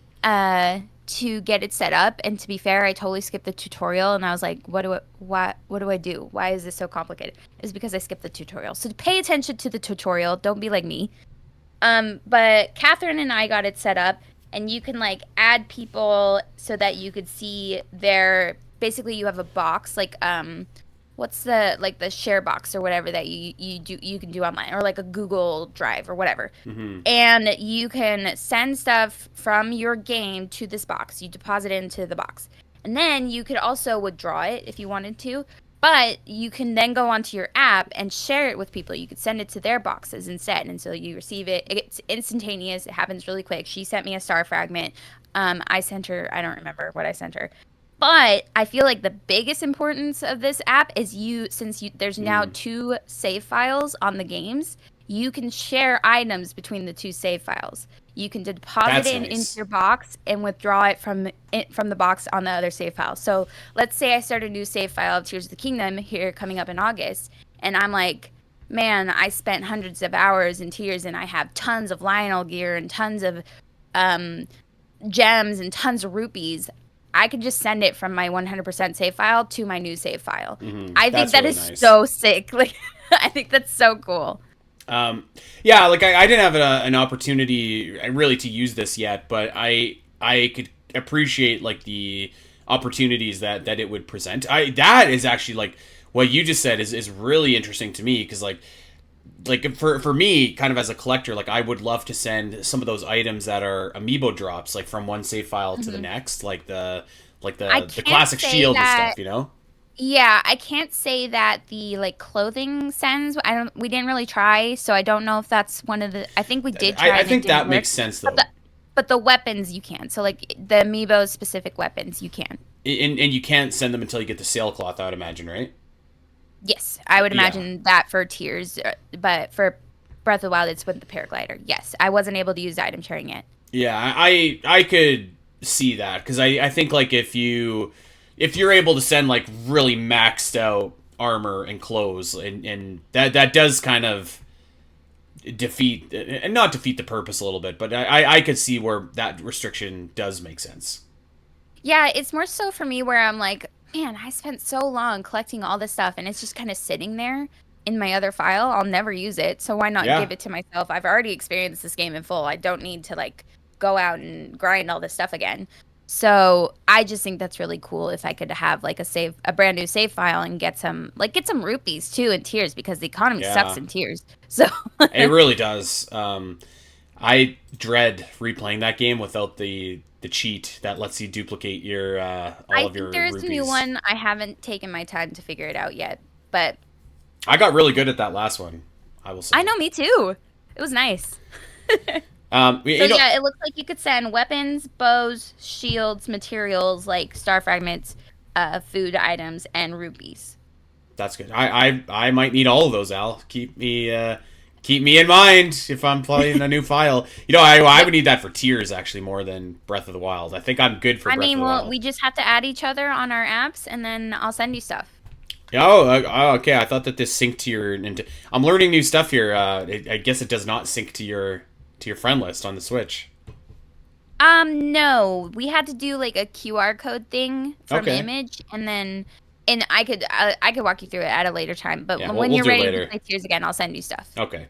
to get it set up, and to be fair, I totally skipped the tutorial, and I was like, what do I do? Why is this so complicated? It's because I skipped the tutorial. So pay attention to the tutorial. Don't be like me. But Catherine and I got it set up, and you can like add people so that you could see their. Basically, you have a box like what's the like the share box or whatever that you can do online, or like a Google Drive or whatever, Hmm. and you can send stuff from your game to this box. You deposit it into the box, and then you could also withdraw it if you wanted to. But you can then go onto your app and share it with people. You could send it to their boxes instead. And so you receive it. It's instantaneous. It happens really quick. She sent me a star fragment. I sent her, I don't remember what I sent her. But I feel like the biggest importance of this app is there's now Mm. two save files on the games, you can share items between the two save files. You can deposit That's it into nice. your box and withdraw it from the box on the other save file. So let's say I start a new save file of Tears of the Kingdom here coming up in August, and I'm like, man, I spent hundreds of hours in Tears, and I have tons of Lionel gear and tons of um, gems and tons of rupees. I could just send it from my 100% save file to my new save file. I think That's that really is nice. so sick. Like, I think that's so cool. Um, yeah, like I didn't have an opportunity really to use this yet, but I could appreciate like the opportunities that it would present. I that is actually like what you just said is really interesting to me because like for me kind of as a collector, like I would love to send some of those items that are amiibo drops like from one save file to the Mhm. next, like the like I the can't classic say shield and that. stuff, you know. Yeah, I can't say that the like clothing sends. I don't. We didn't really try, so I don't know if that's one of the. I think we did try I and it think didn't that work. makes sense But though. the weapons you can. So like the amiibo specific weapons you can. And you can't send them until you get the sailcloth, I would imagine, right? Yes, I would Yeah. imagine that for Tears, but for Breath of the Wild, it's with the paraglider. Yes, I wasn't able to use item sharing yet. Yeah, I could see that because I think like if you're able to send like really maxed out armor and clothes and that does kind of defeat and not defeat the purpose a little bit, but I could see where that restriction does make sense. Yeah, it's more so for me where I'm like, man, I spent so long collecting all this stuff and it's just kind of sitting there in my other file. I'll never use it. So why not Yeah. give it to myself? I've already experienced this game in full. I don't need to like go out and grind all this stuff again. So I just think that's really cool if I could have like a brand new save file and get some rupees too in Tears because the economy sucks Yeah. in Tears. So It really does. I dread replaying that game without the cheat that lets you duplicate your all I of think your there's a new rupees. one. I haven't taken my time to figure it out yet, but I got really good at that last one, I will I say. know, me too. It was nice. So You know, yeah, it looks like you could send weapons, bows, shields, materials like star fragments, food items, and rupees. that's good. I might need all of those, Al. Keep me in mind if I'm playing a new file. I Yep. would need that for Tears actually more than Breath of the Wild. I think I'm good for I Breath of mean, the well, Wild. we just have to add each other on our apps, and then I'll send you stuff. Okay. I thought that this synced to your. I'm learning new stuff here. I guess it does not sync to your friend list on the Switch. No, we had to do like a QR code thing from Okay. Image, and I could walk you through it at a later time. But Yeah, when we'll you're do it ready to later. play Tears again, I'll send you stuff. Okay.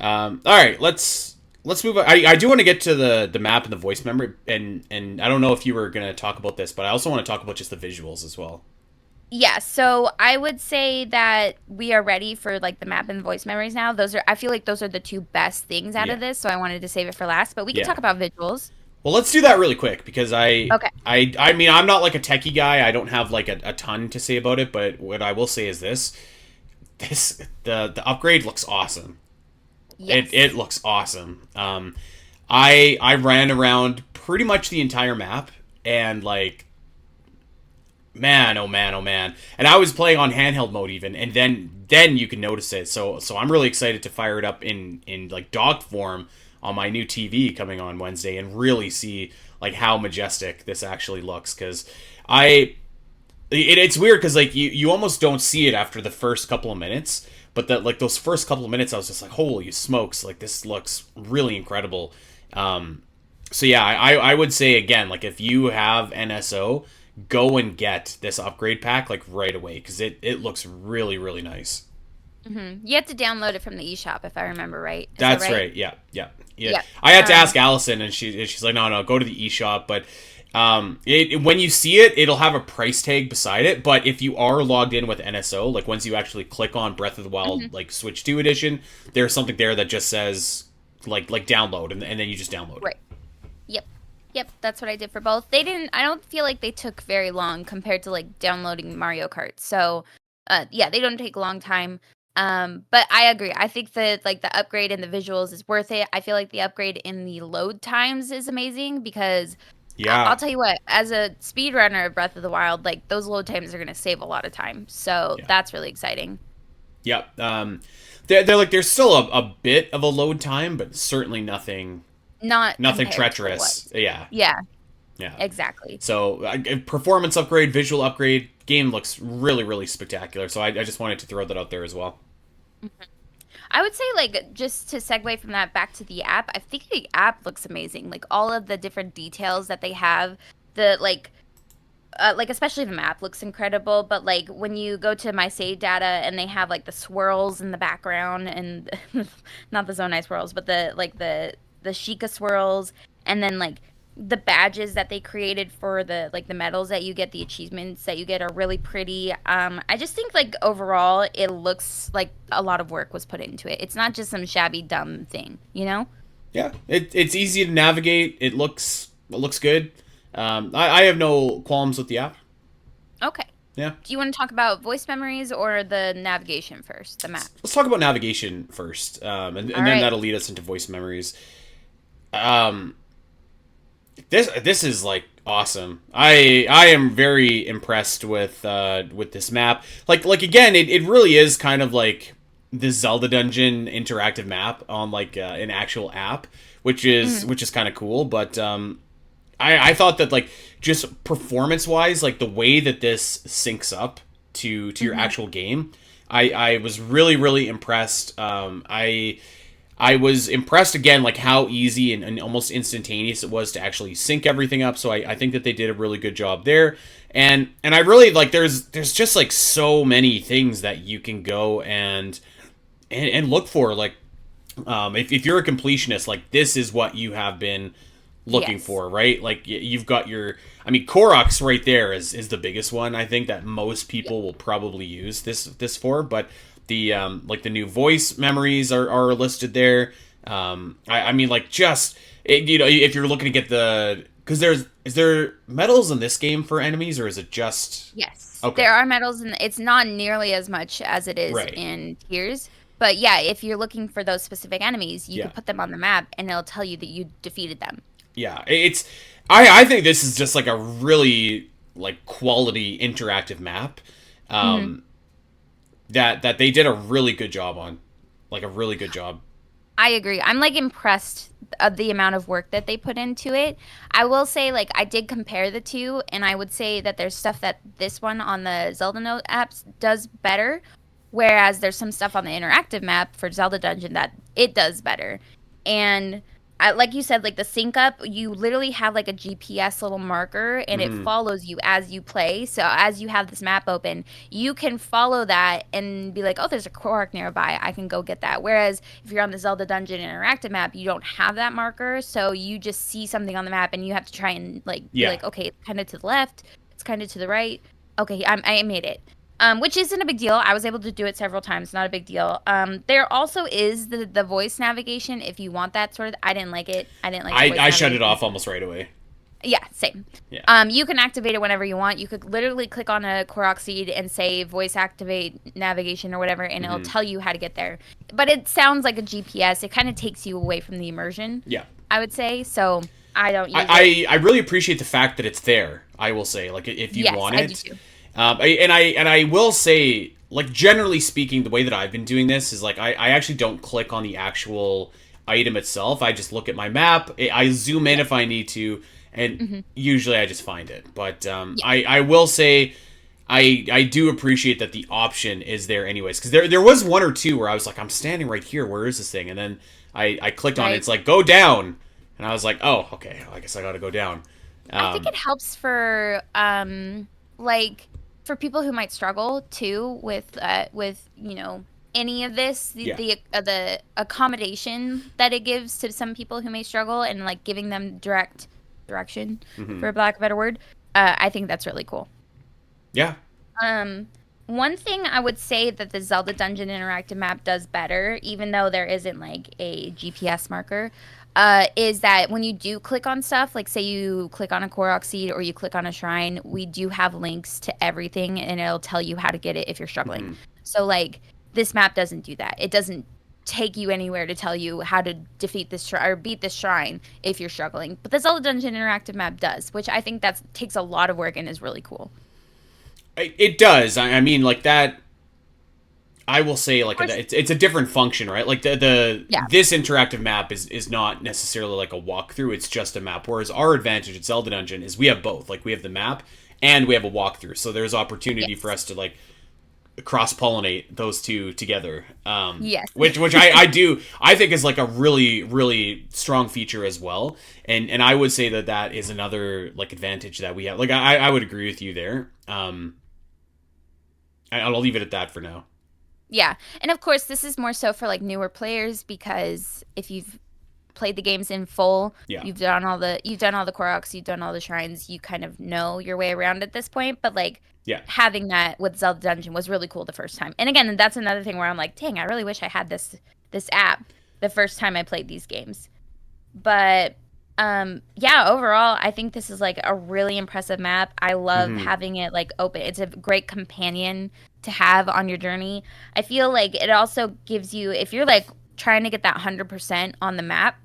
All right. Let's move on. I do want to get to the map and the voice memory, and I don't know if you were gonna talk about this, but I also want to talk about just the visuals as well. Yeah, so I would say that we are ready for like the map and voice memories now. I feel like those are the two best things out of Yeah. this, so I wanted to save it for last, but we can Yeah. talk about visuals. Well, let's do that really quick because Okay. I mean, I'm not like a techie guy. I don't have like a ton to say about it, but what I will say is this the upgrade looks awesome. It Yes. looks awesome. I ran around pretty much the entire map and like man, oh man, oh man. And I was playing on handheld mode even, and then you can notice it. So I'm really excited to fire it up in like dock form on my new TV coming on Wednesday and really see like how majestic this actually looks because I it's weird because like you almost don't see it after the first couple of minutes, but that like those first couple of minutes I was just like holy smokes, like this looks really incredible. So yeah, I would say again, like if you have NSO, go and get this upgrade pack like right away because it looks really really nice. You have to download it from the eShop if I remember right. Is that That's right? right. Yeah, yeah, yeah. Yep. I had to Um, ask Allison, and she's like, no, go to the eShop. But when you see it, it'll have a price tag beside it. But if you are logged in with NSO, like once you actually click on Breath of the Wild, mhm. like Switch 2 edition, there's something there that just says like download, and then you just download it. Right. Yep. Yep, that's what I did for both. I don't feel like they took very long compared to like downloading Mario Kart. So, yeah, they don't take a long time. But I agree. I think that like the upgrade in the visuals is worth it. I feel like the upgrade in the load times is amazing because I'll Yeah, tell you what, as a speedrunner of Breath of the Wild, like those load times are going to save a lot of time. So yeah, that's really exciting. yep. They're like there's still a bit of a load time, but certainly Not nothing compared to what it treacherous. was. Yeah, Yeah, yeah. exactly. So performance upgrade, visual upgrade, game looks really really spectacular. So I just wanted to throw that out there as well. I would say, like, just to segue from that back to the app, I think the app looks amazing. Like, all of the different details that they have, the, like, especially the map looks incredible. But, like, when you go to my save data and they have, like, the swirls in the background and not the Zonai swirls, but the Sheikah swirls, and then, like, the badges that they created for the medals that you get, the achievements that you get are really pretty. I just think like overall it looks like a lot of work was put into it. It's not just some shabby dumb thing, you know? Yeah, it's easy to navigate. It looks good. I have no qualms with the app. Okay. Yeah, Do you want to talk about voice memories or the navigation first, the map? let's talk about navigation first, All and then right. that'll lead us into voice memories. Um, this is like awesome. I am very impressed with this map. Like again, it really is kind of like the Zelda Dungeon interactive map on like an actual app, Mhm. which is kind of cool. But I thought that like just performance wise, like the way that this syncs up to your Mhm. actual game, I was really really impressed. I was impressed again, like how easy and almost instantaneous it was to actually sync everything up. So I think that they did a really good job there. And I really like there's just like so many things that you can go and look for. Like if you're a completionist, like this is what you have been looking Yes. for, right? Like you've got your, I mean, Koroks right there is the biggest one. I think that most Yep. people will probably use this for, but the like the new voice memories are listed there. I mean, like just you know, if you're looking to get the because is there medals in this game for enemies or is it just Yes. okay? There are medals and it's not nearly as much as it is Right. in Tears. But yeah, if you're looking for those specific enemies, you Yeah. could put them on the map and it'll tell you that you defeated them. Yeah. It's I think this is just like a really like quality interactive map. Mhm. Um, that they did a really good job on, like a really good job. I agree. I'm like impressed of the amount of work that they put into it. I will say, like, I did compare the two, and I would say that there's stuff that this one on the Zelda Note apps does better, whereas there's some stuff on the interactive map for Zelda Dungeon that it does better. And like you said, like the sync up, you literally have like a GPS little marker and it Hmm. follows you as you play. So as you have this map open, you can follow that and be like, oh, there's a Korok nearby. I can go get that. Whereas if you're on the Zelda Dungeon interactive map, you don't have that marker. So you just see something on the map and you have to try and like be Yeah, like, okay, it's kind of to the left, it's kind of to the right. Okay, I made it. Which isn't a big deal. I was able to do it several times. Not a big deal. There also is the voice navigation if you want that sort of. I didn't like it. I didn't like the voice I shut it navigation. off almost right away. Yeah, same. Yeah. You can activate it whenever you want. You could literally click on a Korok seed and say voice activate navigation or whatever, and it'll tell you how to get there. But it sounds like a GPS. It kind of takes you away from the immersion. Yeah. I would say so. I don't use it. I really appreciate the fact that it's there. I will say, like, if you want it. I do too. I will say, like, generally speaking, the way that I've been doing this is like I actually don't click on the actual item itself. I just look at my map. I zoom in if I need to, and usually I just find it. But I will say I do appreciate that the option is there anyways, because there was one or two where I was like, I'm standing right here. Where is this thing? And then I clicked on it. It's like, go down. And I was like, oh, okay. I guess I got to go down. I think it helps for like for people who might struggle too with any of this, the accommodation that it gives to some people who may struggle, and like giving them direct direction, for lack of a better word. I think that's really cool. Yeah. One thing I would say that the Zelda Dungeon interactive map does better, even though there isn't like a GPS marker, is that when you do click on stuff, like say you click on a Korok seed or you click on a shrine, we do have links to everything, and it'll tell you how to get it if you're struggling. So like this map doesn't do that. It doesn't take you anywhere to tell you how to defeat this or beat this shrine if you're struggling. But the Zelda Dungeon interactive map does, which I think that takes a lot of work and is really cool. It does. I mean, like that. I will say, like, it's a different function, right? Like this interactive map is not necessarily like a walkthrough. It's just a map. Whereas our advantage at Zelda Dungeon is we have both. Like we have the map and we have a walkthrough. So there's opportunity for us to like cross pollinate those two together. Which I think is like a really, really strong feature as well. And I would say that is another like advantage that we have. Like I would agree with you there. I'll leave it at that for now. Yeah. And of course, this is more so for like newer players, because if you've played the games in full, you've done all the Koroks, you've done all the shrines, you kind of know your way around at this point. But like having that with Zelda Dungeon was really cool the first time. And again, that's another thing where I'm like, dang, I really wish I had this app the first time I played these games. But overall, I think this is like a really impressive map. I love having it like open. It's a great companion to have on your journey. I feel like it also gives you, if you're like trying to get that 100% on the map,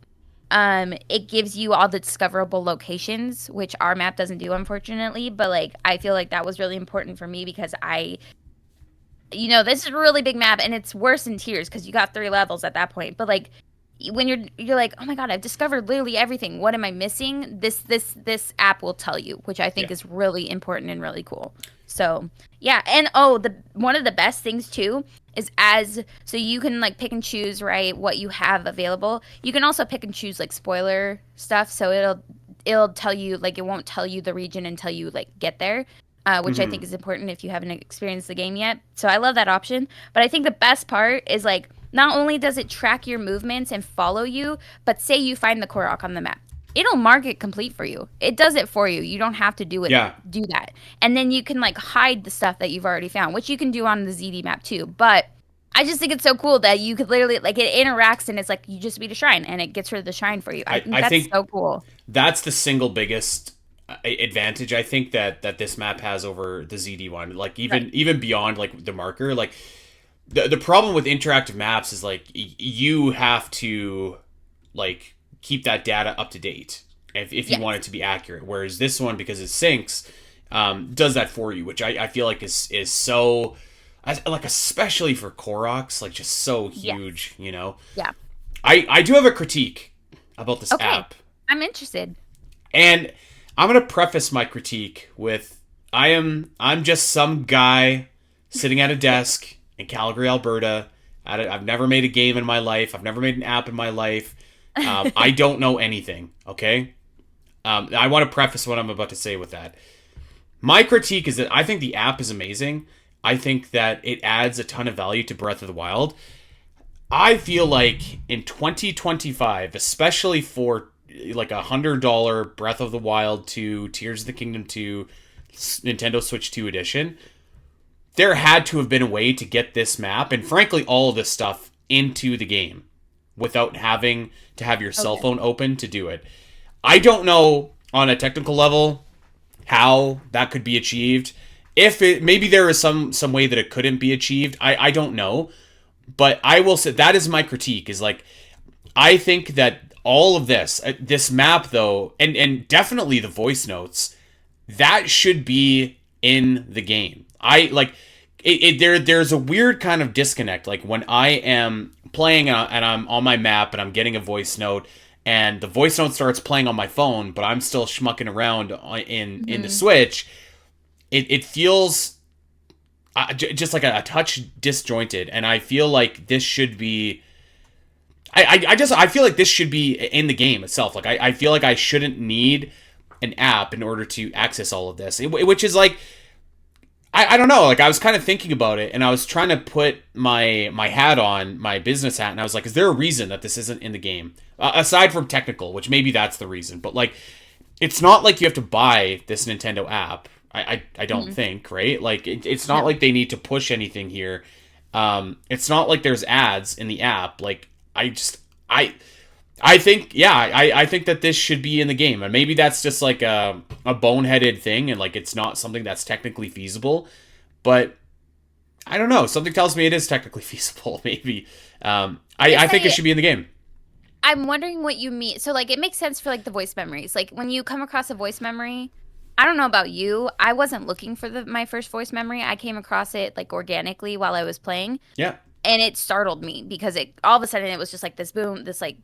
it gives you all the discoverable locations, which our map doesn't do, unfortunately. But like, I feel like that was really important for me, because this is a really big map, and it's worse in tiers because you got 3 levels at that point. But like, when you're like, oh my god, I've discovered literally everything. What am I missing? This app will tell you, which I think is really important and really cool. So yeah, and one of the best things too is so you can like pick and choose, right, what you have available. You can also pick and choose like spoiler stuff, so it'll tell you, like, it won't tell you the region until you like get there. Which I think is important if you haven't experienced the game yet. So I love that option. But I think the best part is like, not only does it track your movements and follow you, but say you find the Korok on the map, it'll mark it complete for you. It does it for you. You don't have to do that. And then you can like hide the stuff that you've already found, which you can do on the ZD map too. But I just think it's so cool that you could literally, like, it interacts, and it's like you just beat a shrine and it gets rid of the shrine for you. I think so cool. That's the single biggest advantage I think that this map has over the ZD one. Like even beyond like the marker, like the problem with interactive maps is like you have to like keep that data up to date if you want it to be accurate. Whereas this one, because it syncs, does that for you, which I feel like is so, like, especially for Koroks, like just so huge, you know? Yeah. I do have a critique about this app. I'm interested. And I'm going to preface my critique with I'm just some guy sitting at a desk in Calgary, Alberta. I've never made a game in my life. I've never made an app in my life. I don't know anything, okay? I want to preface what I'm about to say with that. My critique is that I think the app is amazing. I think that it adds a ton of value to Breath of the Wild. I feel like in 2025, especially for like $100 Breath of the Wild 2, Tears of the Kingdom 2, Nintendo Switch 2 edition, there had to have been a way to get this map and frankly all of this stuff into the game without having to have your cell phone open to do it. I don't know on a technical level how that could be achieved. If it maybe there is some way that it couldn't be achieved, I don't know. But I will say that is my critique, is like, I think that all of this map though, and definitely the voice notes, that should be in the game. I like there's a weird kind of disconnect. Like when I am playing and I'm on my map and I'm getting a voice note, and the voice note starts playing on my phone, but I'm still schmucking around in the Switch. It feels just like a touch disjointed, and I feel like this should be. I feel like this should be in the game itself. Like I feel like I shouldn't need an app in order to access all of this, which is like. I don't know, like I was kind of thinking about it and I was trying to put my hat on, my business hat, and I was like, is there a reason that this isn't in the game? Aside from technical, which maybe that's the reason, but like, it's not like you have to buy this Nintendo app. I don't think, right? Like it's not like they need to push anything here. It's not like there's ads in the app. Like I think, yeah, I think that this should be in the game. And maybe that's just like a boneheaded thing and like it's not something that's technically feasible. But I don't know. Something tells me it is technically feasible, maybe. I think it should be in the game. I'm wondering what you mean. So like it makes sense for like the voice memories. Like when you come across a voice memory, I don't know about you. I wasn't looking for my first voice memory. I came across it like organically while I was playing. Yeah. And it startled me because it all of a sudden it was just like this boom, this like,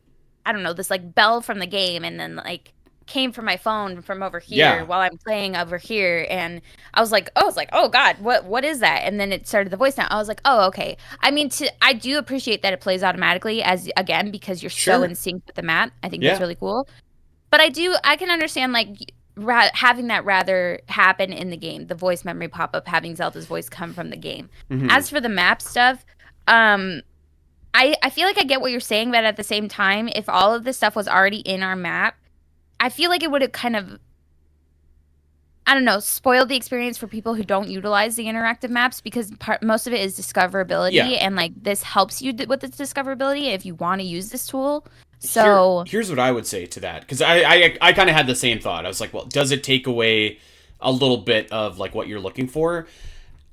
I don't know, this like bell from the game, and then like came from my phone from over here while I'm playing over here, and I was like, oh god, what is that? And then it started the voice now. I was like, oh okay. I mean, I do appreciate that it plays automatically as again because you're so in sync with the map. I think that's really cool. But I can understand like having that rather happen in the game, the voice memory pop up, having Zelda's voice come from the game. Mm-hmm. As for the map stuff, I feel like I get what you're saying, but at the same time, if all of this stuff was already in our map, I feel like it would have kind of, I don't know, spoiled the experience for people who don't utilize the interactive maps, because most of it is discoverability, and like this helps you with this discoverability if you want to use this tool. So here's what I would say to that, because I kind of had the same thought. I was like, well, does it take away a little bit of like what you're looking for?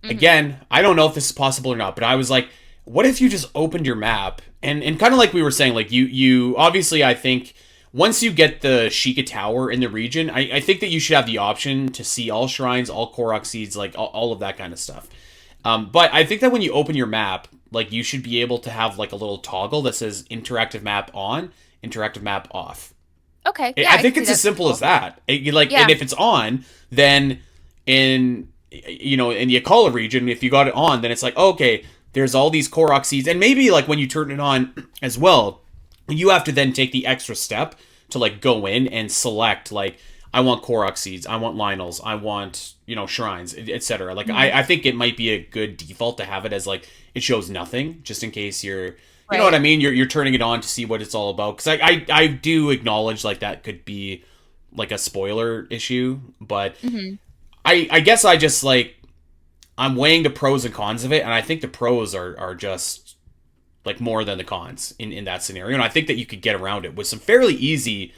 Mm-hmm. Again, I don't know if this is possible or not, but I was like, what if you just opened your map and kind of like we were saying, like you obviously, I think once you get the Sheikah Tower in the region, I think that you should have the option to see all shrines, all Korok seeds, like all of that kind of stuff. But I think that when you open your map, like you should be able to have like a little toggle that says interactive map on, interactive map off. Okay. Yeah, I think it's as simple as that. And if it's on, then in the Akala region, if you got it on, then it's like, okay, there's all these Korok seeds, and maybe like when you turn it on as well, you have to then take the extra step to like go in and select like, I want Korok seeds, I want Lionels, I want, shrines, etc. Like I think it might be a good default to have it as like it shows nothing, just in case you know what I mean, you're turning it on to see what it's all about, because I do acknowledge like that could be like a spoiler issue, but I guess I just like, I'm weighing the pros and cons of it, and I think the pros are just like more than the cons in that scenario, and I think that you could get around it with some fairly easy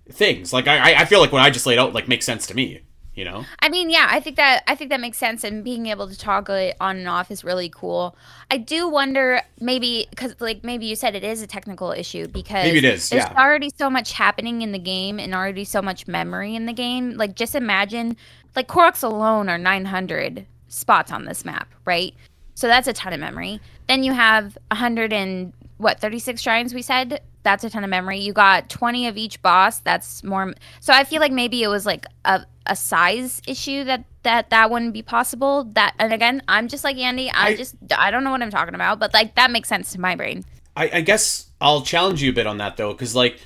things. Like I feel like what I just laid out like makes sense to me. I mean, yeah, I think that makes sense, and being able to toggle it on and off is really cool. I do wonder, maybe because like maybe you said it is a technical issue, because maybe it is. There's already so much happening in the game and already so much memory in the game. Like just imagine, like Koroks alone are 900 spots on this map, right? So that's a ton of memory. Then you have 36 shrines, we said. That's a ton of memory. You got 20 of each boss. That's more. So I feel like maybe it was like a size issue that wouldn't be possible. And again, I'm just like Andy. I don't know what I'm talking about, but like that makes sense to my brain. I guess I'll challenge you a bit on that though, because like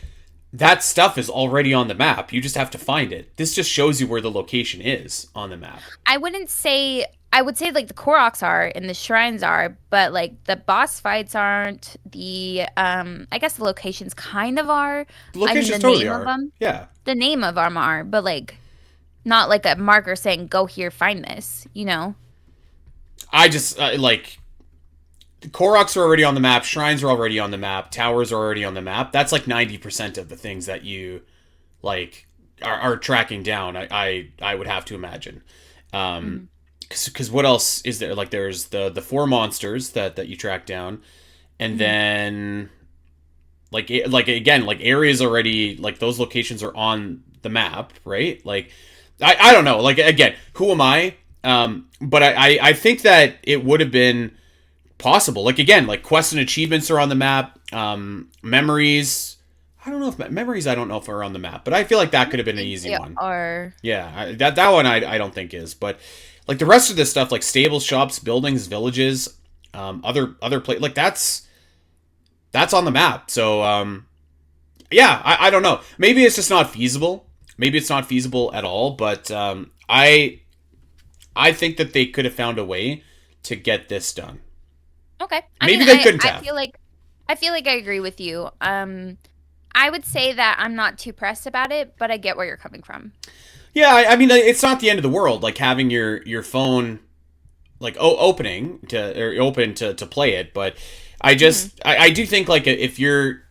that stuff is already on the map. You just have to find it. This just shows you where the location is on the map. I would say like the Koroks are and the shrines are, but like the boss fights aren't. The I guess the locations kind of are. The locations totally are. Of them, yeah. The name of them are, but like not like a marker saying go here, find this, you know. I just like Koroks are already on the map, shrines are already on the map, towers are already on the map. That's like 90% of the things that you like are tracking down. I would have to imagine. Because what else is there? Like there's the four monsters that you track down, and then like again, like areas already, like those locations are on the map, right? Like I don't know. Like again, who am I? But I think that it would have been possible. Like again, like quests and achievements are on the map. Memories. I don't know if memories. I don't know if are on the map, but I feel like that could have been an easy one. Or Yeah, that one I don't think is, but like the rest of this stuff, like stables, shops, buildings, villages, other like that's on the map. So yeah, I don't know. Maybe it's just not feasible. Maybe it's not feasible at all. But I think that they could have found a way to get this done. okay. Maybe they couldn't have. I feel like I agree with you. I would say that I'm not too pressed about it, but I get where you're coming from. Yeah, I mean, it's not the end of the world. Like having your phone like opening to or open to play it, but I just I do think like if you're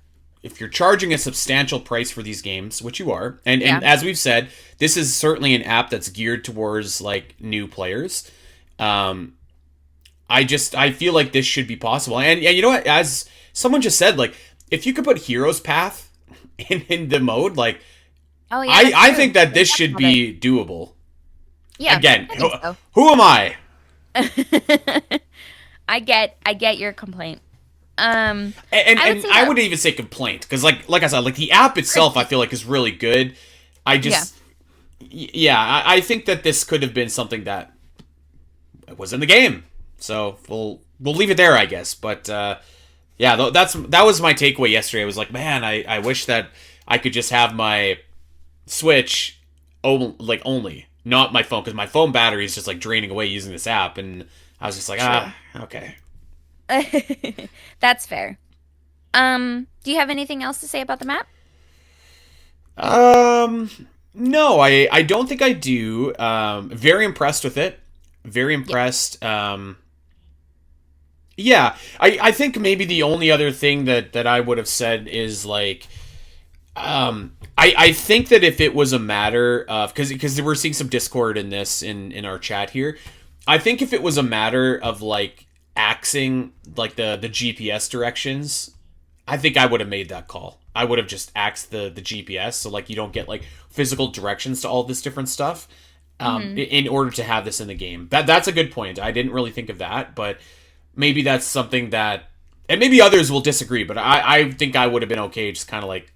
charging a substantial price for these games, which you are, and as we've said, this is certainly an app that's geared towards like new players. I feel like this should be possible, and you know what? As someone just said, like if you could put Heroes Path in the mode, like Oh yeah, I think that this should be doable. Yeah. Again, I think so. who am I? I get your complaint. And I wouldn't even say complaint because like I said, like the app itself, I feel like is really good. I just I think that this could have been something that was in the game. So we'll leave it there, I guess. But yeah, that was my takeaway yesterday. I was like, man, I wish that I could just have my Switch only, not my phone, because my phone battery is just like draining away using this app, and I was just like, okay. That's fair. Do you have anything else to say about the map? No, I don't think I do. Very impressed with it. Very impressed. Yeah, I think maybe the only other thing that I would have said is like, I think that if it was a matter of because we're seeing some Discord in this in our chat here, I think if it was a matter of like axing like the GPS directions, I think I would have made that call. I would have just axed the GPS so like you don't get like physical directions to all this different stuff in order to have this in the game. That's a good point. I didn't really think of that, but maybe that's something that, and maybe others will disagree, but I think I would have been okay just kind of like,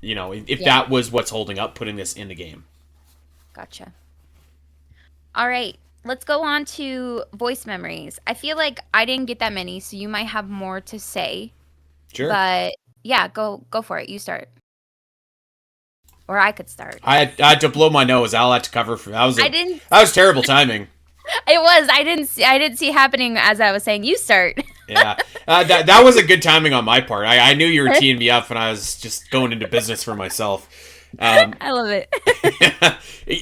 you know, if that was what's holding up putting this in the game. Gotcha. All right. Let's go on to voice memories. I feel like I didn't get that many, so you might have more to say. Sure. But yeah, go for it. You start. Or I could start. I had to blow my nose. I'll have to cover for that was terrible timing. It was. I didn't see happening as I was saying you start. Yeah. That was a good timing on my part. I knew you were teeing me up and I was just going into business for myself. I love it.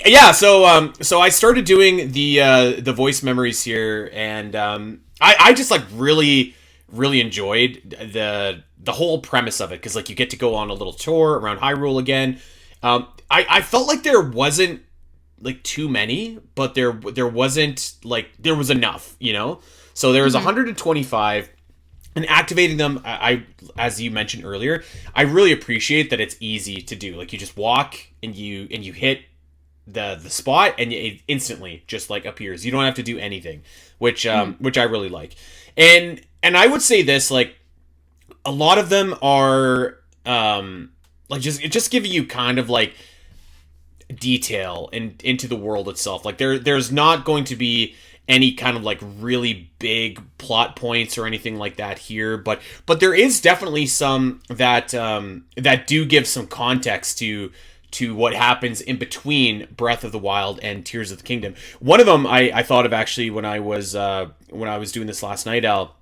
Yeah, so I started doing the voice memories here, and I just like really enjoyed the whole premise of it because like you get to go on a little tour around Hyrule again. I felt like there wasn't like too many, but there wasn't like there was enough, you know. So there was 125. And activating them, I as you mentioned earlier, I really appreciate that it's easy to do. Like you just walk and you hit the spot and it instantly just like appears. You don't have to do anything, which I really like. And I would say this, like a lot of them are like just giving you kind of like detail and into the world itself. Like there's not going to be any kind of like really big plot points or anything like that here, but there is definitely some that that do give some context to what happens in between Breath of the Wild and Tears of the Kingdom. One of them I thought of actually when I was doing this last night, Al,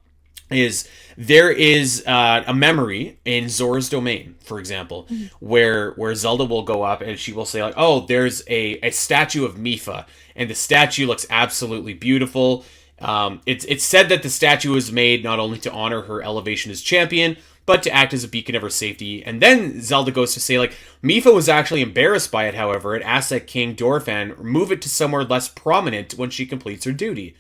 is there is a memory in Zora's Domain, for example, where Zelda will go up and she will say like, "Oh, there's a statue of Mipha, and the statue looks absolutely beautiful." It's said that the statue was made not only to honor her elevation as champion, but to act as a beacon of her safety. And then Zelda goes to say like, Mipha was actually embarrassed by it. However, it asks that King Dorephan move it to somewhere less prominent when she completes her duty.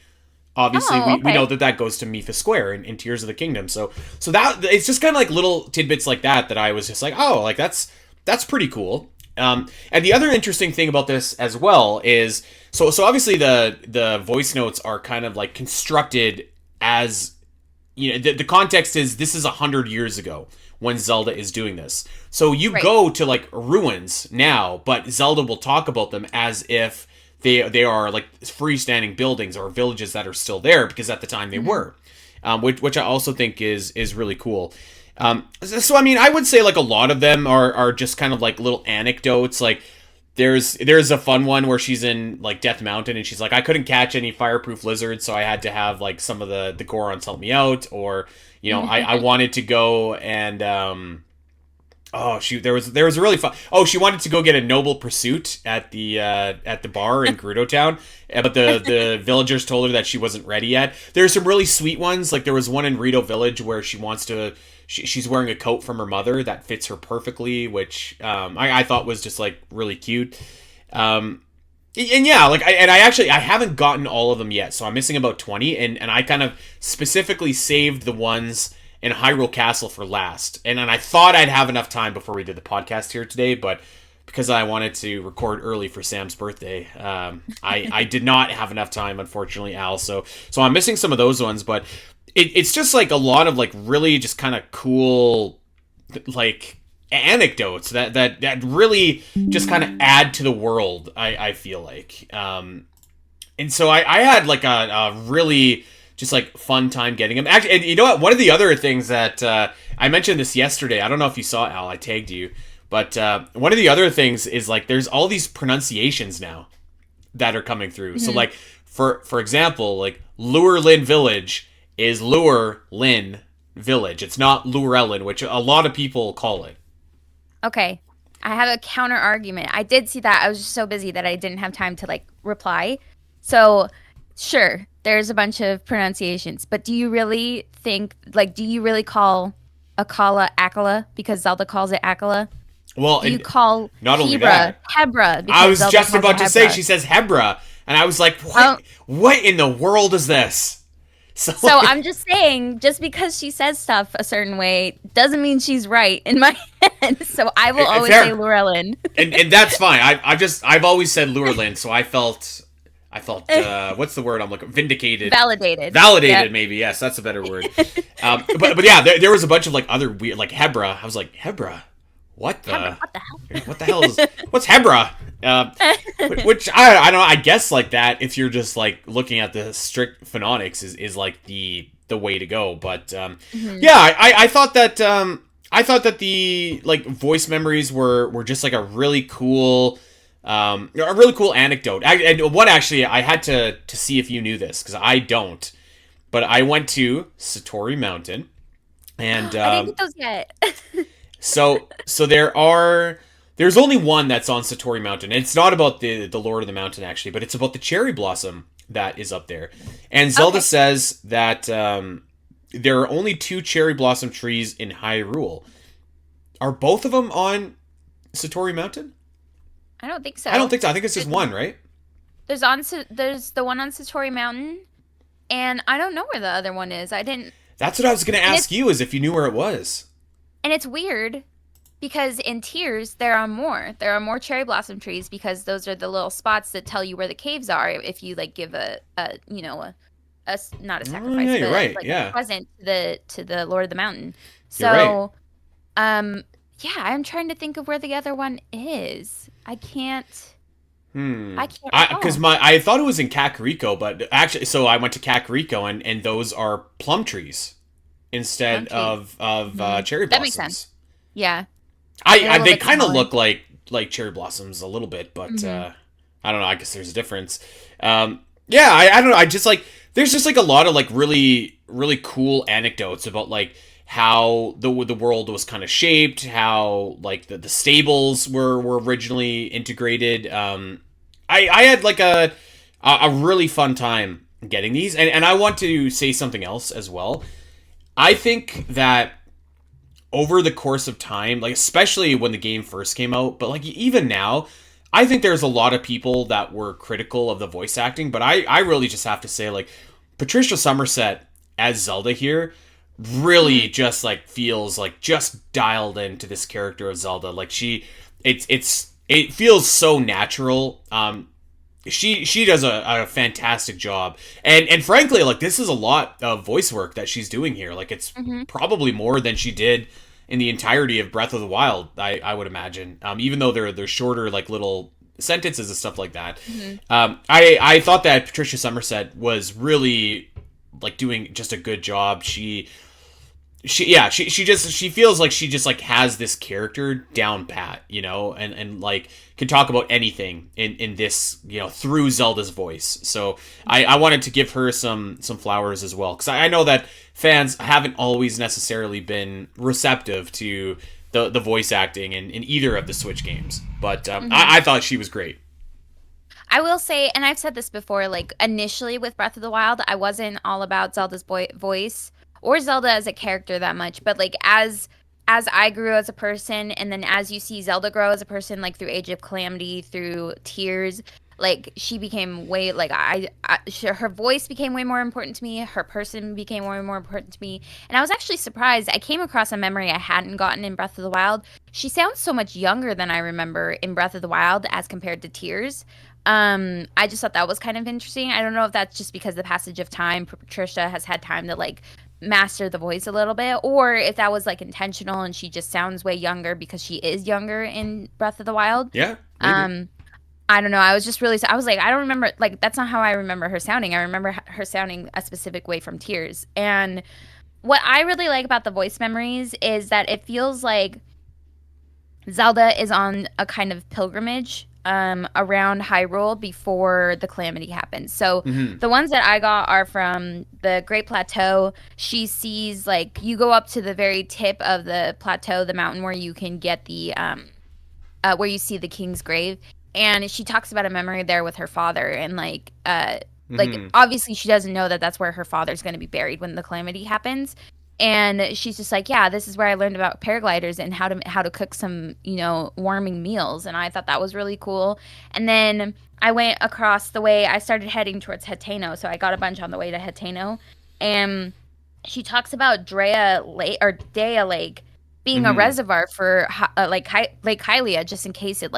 Obviously, we know that goes to Mipha Square in Tears of the Kingdom. So that it's just kind of like little tidbits like that I was just like, oh, like that's pretty cool. And the other interesting thing about this as well is so obviously the voice notes are kind of like constructed as, you know, the context is this is 100 years ago when Zelda is doing this. So you go to like ruins now, but Zelda will talk about them as if they are like freestanding buildings or villages that are still there, because at the time they were, which I also think is really cool. So I mean, I would say like a lot of them are just kind of like little anecdotes. Like there's a fun one where she's in like Death Mountain and she's like, I couldn't catch any fireproof lizards, so I had to have like some of the Gorons help me out. Or, you know, I wanted to go and oh shoot, there was a really fun. Oh, she wanted to go get a Noble Pursuit at the bar in Gerudo Town, but the villagers told her that she wasn't ready yet. There's some really sweet ones. Like there was one in Rito Village where she wants to. She's wearing a coat from her mother that fits her perfectly, which I thought was just like really cute. And yeah, like I haven't gotten all of them yet, so I'm missing about 20, and I kind of specifically saved the ones in Hyrule Castle for last. And I thought I'd have enough time before we did the podcast here today, but because I wanted to record early for Sam's birthday, I did not have enough time, unfortunately, Al. So I'm missing some of those ones, but it's just like a lot of like really just kind of cool like anecdotes that really just kind of add to the world, I feel like. And so I had like a really just like fun time getting them. Actually, and you know what? One of the other things that I mentioned this yesterday, I don't know if you saw, Al, I tagged you, but one of the other things is like there's all these pronunciations now that are coming through. So like for example, like Lure Lynn Village is Lure Lynn Village. It's not Lurelin, which a lot of people call it. Okay. I have a counter argument. I did see that. I was just so busy that I didn't have time to like reply. So sure, there's a bunch of pronunciations, but do you really call Akala Akala because Zelda calls it Akala? Well, do you call not only that, Hebra? I was just about to say she says Hebra, and I was like, what in the world is this? So I'm just saying, just because she says stuff a certain way doesn't mean she's right in my head. So I will always say Lurelin. and that's fine. I've always said Lurelin, so I felt what's the word I'm looking? Vindicated. Validated, yep. Maybe, yes, that's a better word. But yeah, there was a bunch of like other weird, like Hebra. I was like, Hebra? What the hell? What the hell is what's Hebra? Which I don't know. I guess like that, if you're just like looking at the strict phonetics, is like the way to go. But yeah, I thought that the like voice memories were just like a really cool anecdote. And what actually I had to see if you knew this, because I don't. But I went to Satori Mountain, and I didn't get those yet. So there's only one that's on Satori Mountain. And it's not about the Lord of the Mountain, actually, but it's about the cherry blossom that is up there. And Zelda says that there are only 2 cherry blossom trees in Hyrule. Are both of them on Satori Mountain? I don't think so. I think it's just one, right? There's the one on Satori Mountain, and I don't know where the other one is. That's what I was going to ask you, is if you knew where it was. And it's weird because in Tears there are more. There are more cherry blossom trees because those are the little spots that tell you where the caves are if you like give a not a sacrifice, yeah, you're but right. like Yeah. a present to the Lord of the Mountain. You're right. Yeah, I'm trying to think of where the other one is. I can't. I can't. Because I thought it was in Kakariko, but actually, so I went to Kakariko, and those are plum trees instead of cherry blossoms. That makes sense. Yeah. They kind of look like cherry blossoms a little bit, but I don't know. I guess there's a difference. Yeah, I don't know. I just like there's just like a lot of like really really cool anecdotes about like how the world was kind of shaped, how like the stables were originally integrated. I had like a really fun time getting these, and I want to say something else as well. I think that over the course of time, like especially when the game first came out, but like even now, I think there's a lot of people that were critical of the voice acting, but I really just have to say like Patricia Somerset as Zelda here really just like feels like just dialed into this character of Zelda. Like it feels so natural. She does a fantastic job, and frankly, like this is a lot of voice work that she's doing here. Like it's probably more than she did in the entirety of Breath of the Wild. I would imagine, even though they're shorter, like little sentences and stuff like that. I thought that Patricia Somerset was really like doing just a good job. She feels like she just like has this character down pat, you know, and like can talk about anything in this, you know, through Zelda's voice. So I wanted to give her some flowers as well, because I know that fans haven't always necessarily been receptive to the voice acting in either of the Switch games, but I thought she was great. I will say, and I've said this before, like initially with Breath of the Wild, I wasn't all about Zelda's voice or Zelda as a character that much, but like as I grew as a person, and then as you see Zelda grow as a person, like through Age of Calamity, through Tears, like she became way like her voice became way more important to me. Her person became way more important to me, and I was actually surprised. I came across a memory I hadn't gotten in Breath of the Wild. She sounds so much younger than I remember in Breath of the Wild as compared to Tears. I just thought that was kind of interesting. I don't know if that's just because the passage of time, Patricia has had time to like master the voice a little bit, or if that was like intentional and she just sounds way younger because she is younger in Breath of the Wild. Yeah, maybe. I don't know. I was like, I don't remember, like that's not how I remember her sounding. I remember her sounding a specific way from Tears. And what I really like about the voice memories is that it feels like Zelda is on a kind of pilgrimage around Hyrule before the calamity happens. So the ones that I got are from the Great Plateau. She sees, like, you go up to the very tip of the plateau, the mountain where you can get the where you see the king's grave, and she talks about a memory there with her father, and like obviously she doesn't know that that's where her father's going to be buried when the calamity happens. And she's just like, yeah, this is where I learned about paragliders and how to cook some, you know, warming meals. And I thought that was really cool. And then I went across the way. I started heading towards Hateno, so I got a bunch on the way to Hateno. And she talks about Drea Lake or Dea Lake being a reservoir for Lake Hylia, just in case it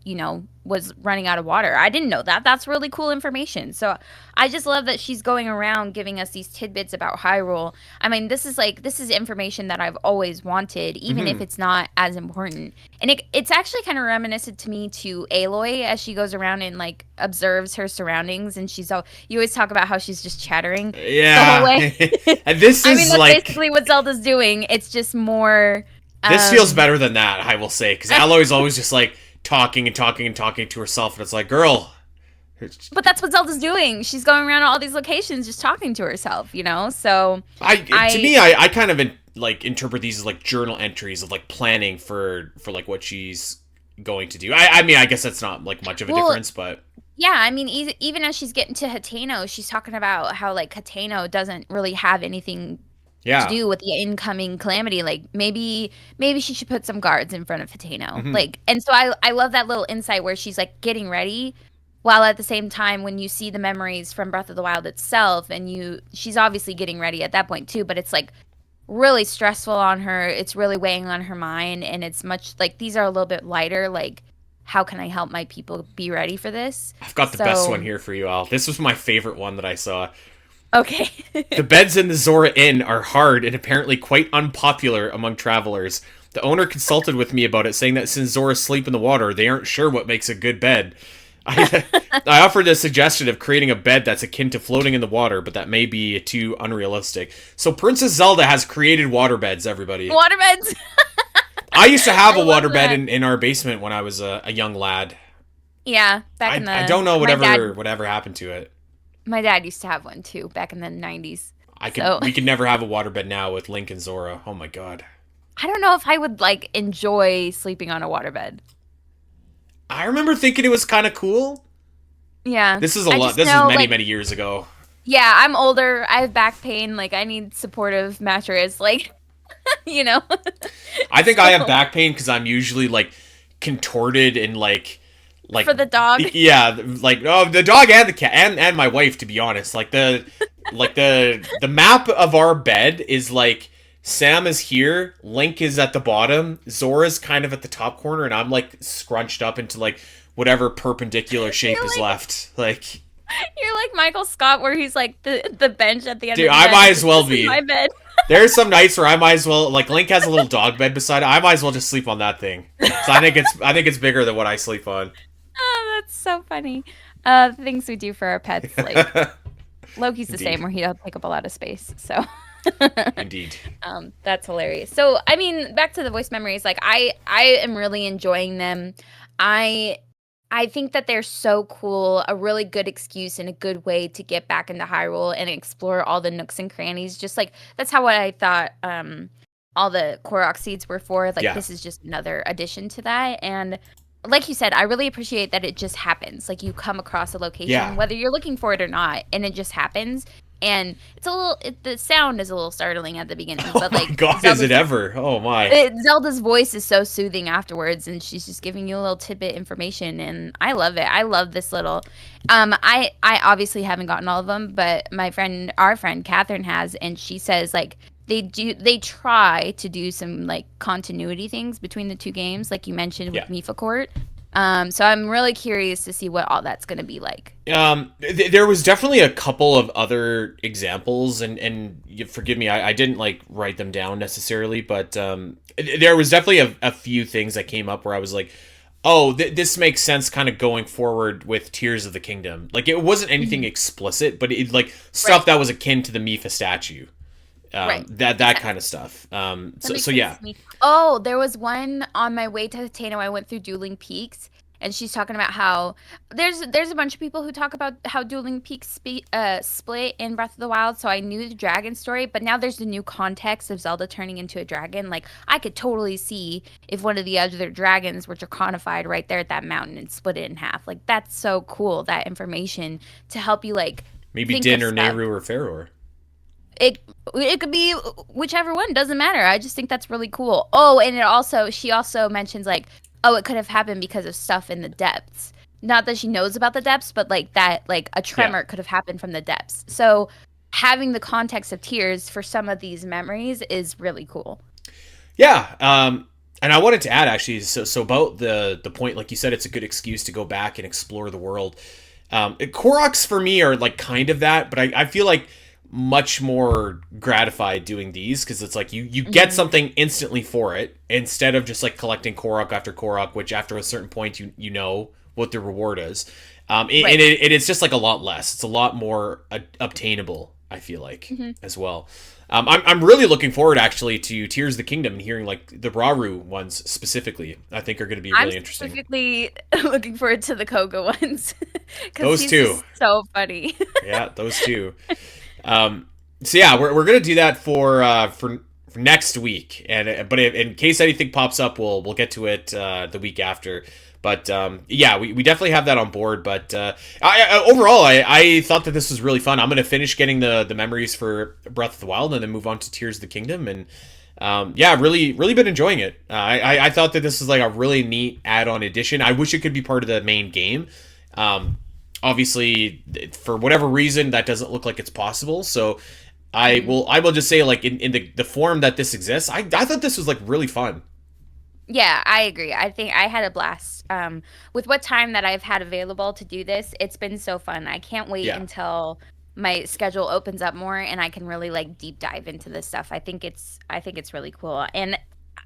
you know, was running out of water. I didn't know that. That's really cool information. So I just love that she's going around giving us these tidbits about Hyrule. I mean, this is information that I've always wanted, even if it's not as important. And it's actually kind of reminiscent to me to Aloy as she goes around and like observes her surroundings, and you always talk about how she's just chattering the whole way. And this is, I mean, that's like, basically what Zelda's doing. It's just more this feels better than that, I will say, because Aloy's always just like talking to herself, and it's like, girl. But that's what Zelda's doing. She's going around all these locations just talking to herself, you know? So I kind of like interpret these as like journal entries of like planning for like what she's going to do. I mean, I guess that's not like much of a difference, but yeah, I mean, even as she's getting to Hateno, she's talking about how like Hateno doesn't really have anything to do with the incoming calamity. Like maybe she should put some guards in front of Hateno. Like, and so I love that little insight where she's like getting ready, while at the same time when you see the memories from Breath of the Wild itself, and she's obviously getting ready at that point too, but it's like really stressful on her. It's really weighing on her mind, and it's much like these are a little bit lighter. Like, how can I help my people be ready for this? I've got the best one here for you, Al. This was my favorite one that I saw. Okay. The beds in the Zora Inn are hard and apparently quite unpopular among travelers. The owner consulted with me about it, saying that since Zoras sleep in the water, they aren't sure what makes a good bed. I offered the suggestion of creating a bed that's akin to floating in the water, but that may be too unrealistic. So Princess Zelda has created water beds, everybody. Water beds! I used to have a water bed in our basement when I was a young lad. Yeah, I don't know whatever happened to it. My dad used to have one too, back in the 90s. So we could never have a waterbed now with Link and Zora. Oh my god. I don't know if I would like enjoy sleeping on a waterbed. I remember thinking it was kind of cool. Yeah. This is a I lot. just This is know, many like, many years ago. yeah, I'm older. I have back pain. Like, I need supportive mattress. Like, you know. I think I have So, back pain because I'm usually like contorted and like for the dog. yeah, like oh the dog and the cat and my wife, to be honest. The map of our bed is like Sam is here, Link is at the bottom, Zora's kind of at the top corner, and I'm like scrunched up into like whatever perpendicular shape is left. Like You're like Michael Scott, where he's like the bench at the end. dude, of the I bed. might as well This is be. my bed. There's some nights where I might as well, like Link has a little dog bed beside it. I might as well just sleep on that thing. So I think it's bigger than what I sleep on. Oh, that's so funny. Things we do for our pets, like Loki's the Indeed. same, where he doesn't take up a lot of space. So, Indeed. that's hilarious. So, I mean, back to the voice memories. Like, I am really enjoying them. I I think that they're so cool. A really good excuse and a good way to get back into Hyrule and explore all the nooks and crannies. Just like that's how what I thought. All the Korok seeds were for. Like, Yeah. this is just another addition to that. And like you said, I really appreciate that it just happens. Like, you come across a location, Yeah. whether you're looking for it or not, and it just happens. And it's a little, the sound is a little startling at the beginning, Oh but my like, god, is it ever? Oh my. Zelda's voice is so soothing afterwards, and she's just giving you a little tidbit information, and I love it. I love this little. I obviously haven't gotten all of them, but our friend Catherine has, and she says like they try to do some like continuity things between the two games, like you mentioned with Yeah. Mifa Court. So I'm really curious to see what all that's going to be like. There was definitely a couple of other examples, and you forgive me, I didn't like write them down necessarily, but there was definitely a few things that came up where I was like, oh, this makes sense kind of going forward with Tears of the Kingdom. Like, it wasn't anything explicit, but it like stuff that was akin to the Mifa statue. That kind of stuff. So yeah. Oh, there was one on my way to Tano. I went through Dueling Peaks, and she's talking about how there's a bunch of people who talk about how Dueling Peaks split in Breath of the Wild. So I knew the dragon story, but now there's the new context of Zelda turning into a dragon. Like, I could totally see if one of the other dragons were draconified right there at that mountain and split it in half. Like, that's so cool, that information to help you like Maybe think Din of or stuff. Nehru or Faror. It could be whichever one, doesn't matter. I just think that's really cool. Oh, and she also mentions like, oh, it could have happened because of stuff in the depths. Not that she knows about the depths, but like that, like a tremor could have happened from the depths. So having the context of Tears for some of these memories is really cool. Yeah, and I wanted to add actually, so about the point, like you said, it's a good excuse to go back and explore the world. Koroks for me are like kind of that, but I feel like much more gratified doing these because it's like you get something instantly for it instead of just like collecting Korok after Korok, which after a certain point you know what the reward is. And it's just like a lot less. It's a lot more obtainable, I feel like, as well. I'm really looking forward actually to Tears of the Kingdom and hearing like the Rauru ones specifically. I think are going to be really interesting. I'm specifically looking forward to the Koga ones. Those he's two, just so funny. yeah, those two. So yeah, we're gonna do that for next week, but in case anything pops up, we'll get to it the week after. But yeah, we definitely have that on board. But overall, I thought that this was really fun. I'm gonna finish getting the memories for Breath of the Wild and then move on to Tears of the Kingdom, and yeah, really been enjoying it. I thought that this was like a really neat add-on addition. I wish it could be part of the main game. Obviously, for whatever reason, that doesn't look like it's possible. So I will just say, like, in the form that this exists, I thought this was like really fun. Yeah, I agree. I think I had a blast. With what time that I've had available to do this, it's been so fun. I can't wait until my schedule opens up more and I can really like deep dive into this stuff. I think it's really cool. And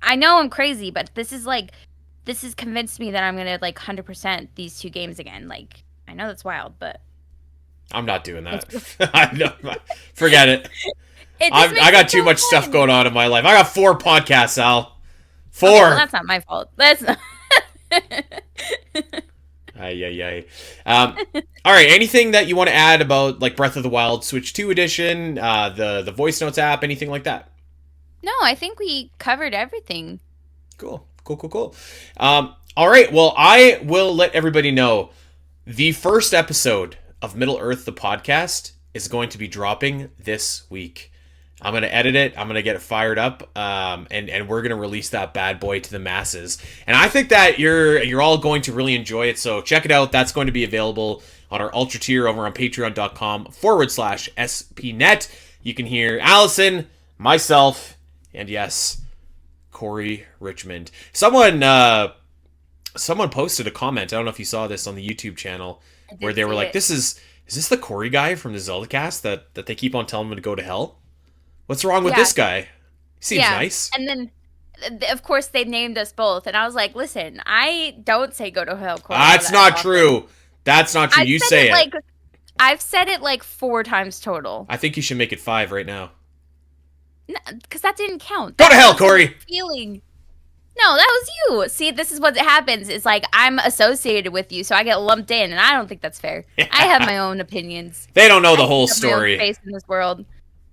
I know I'm crazy, but this has convinced me that I'm gonna like 100% these two games again. Like, I know that's wild, but I'm not doing that. Forget it. I got too much stuff going on in my life. I got 4 podcasts, Al. 4. Okay, well, that's not my fault. That's not. Ay, ay, ay. All right, anything that you want to add about like Breath of the Wild Switch 2 edition, the voice notes app, anything like that? No, I think we covered everything. Cool, cool, cool, cool. All right, well, I will let everybody know the first episode of Middle Earth, the podcast, is going to be dropping this week. I'm going to edit it. I'm going to get it fired up, and we're going to release that bad boy to the masses. And I think that you're all going to really enjoy it, so check it out. That's going to be available on our Ultra tier over on patreon.com/spnet. You can hear Allison, myself, and yes, Corey Richmond. Someone posted a comment. I don't know if you saw this on the YouTube channel where they were like, Is this the Corey guy from the Zelda Cast that they keep on telling him to go to hell? What's wrong with this guy? He seems nice." And then, of course, they named us both. And I was like, listen, I don't say go to hell, Corey. That's not true. That's not true. You say it. I've said it like 4 times total. I think you should make it 5 right now. Because that didn't count. Go to hell, Corey! Feeling. No, that was you. See, this is what happens. It's like I'm associated with you, so I get lumped in, and I don't think that's fair. I have my own opinions. They don't know the whole story. My own face in this world.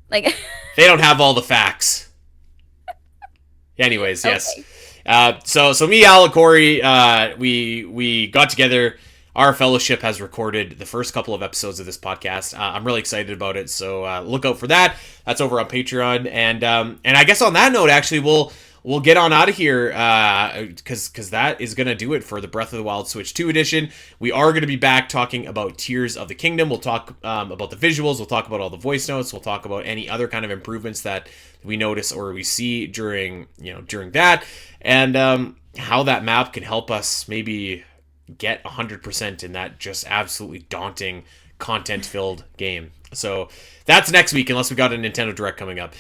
Like they don't have all the facts. Anyways, yes. So me, Al, Corey, we got together. Our fellowship has recorded the first couple of episodes of this podcast. I'm really excited about it, so look out for that. That's over on Patreon, and I guess on that note, actually, we'll get on out of here because that is going to do it for the Breath of the Wild Switch 2 edition. We are going to be back talking about Tears of the Kingdom. We'll talk about the visuals. We'll talk about all the voice notes. We'll talk about any other kind of improvements that we notice or we see during that, and how that map can help us maybe get 100% in that just absolutely daunting content-filled game. So that's next week, unless we got a Nintendo Direct coming up.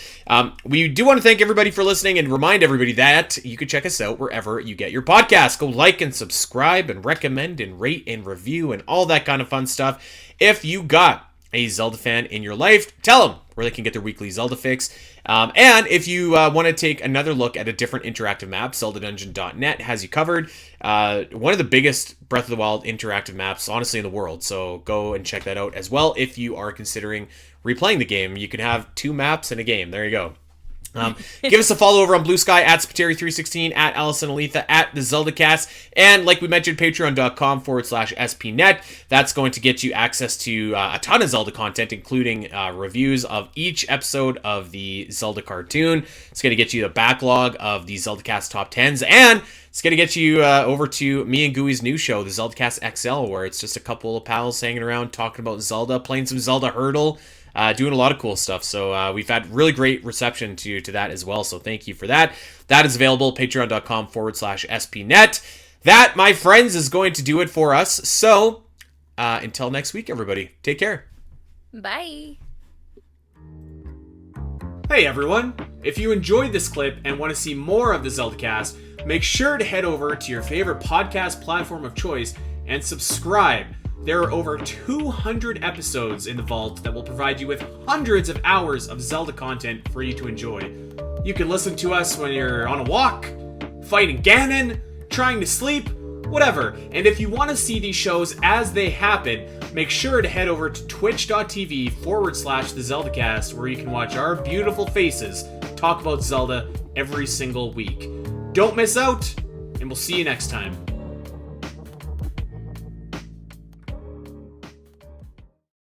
We do want to thank everybody for listening and remind everybody that you can check us out wherever you get your podcasts. Go like and subscribe and recommend and rate and review and all that kind of fun stuff. If you got a Zelda fan in your life, tell them where they can get their weekly Zelda fix. And if you want to take another look at a different interactive map, ZeldaDungeon.net has you covered. One of the biggest Breath of the Wild interactive maps, honestly, in the world. So go and check that out as well. If you are considering replaying the game, you can have 2 maps in a game. There you go. Give us a follow over on Blue Sky at Spiteri316, at Allison Aletha, at the Zelda Cast, and like we mentioned, patreon.com/spnet. That's going to get you access to a ton of Zelda content, including reviews of each episode of the Zelda cartoon. It's going to get you the backlog of the Zelda Cast top 10s, and it's going to get you over to me and Gooey's new show, the Zelda Cast XL, where it's just a couple of pals hanging around talking about Zelda, playing some Zelda Hurdle. Doing a lot of cool stuff. So we've had really great reception to that as well. So thank you for that. That is available, patreon.com/spnet. That, my friends, is going to do it for us. So until next week, everybody, take care. Bye. Hey, everyone. If you enjoyed this clip and want to see more of the Zelda Cast, make sure to head over to your favorite podcast platform of choice and subscribe. There are over 200 episodes in the vault that will provide you with hundreds of hours of Zelda content for you to enjoy. You can listen to us when you're on a walk, fighting Ganon, trying to sleep, whatever. And if you want to see these shows as they happen, make sure to head over to twitch.tv/the Zelda Cast, where you can watch our beautiful faces talk about Zelda every single week. Don't miss out, and we'll see you next time.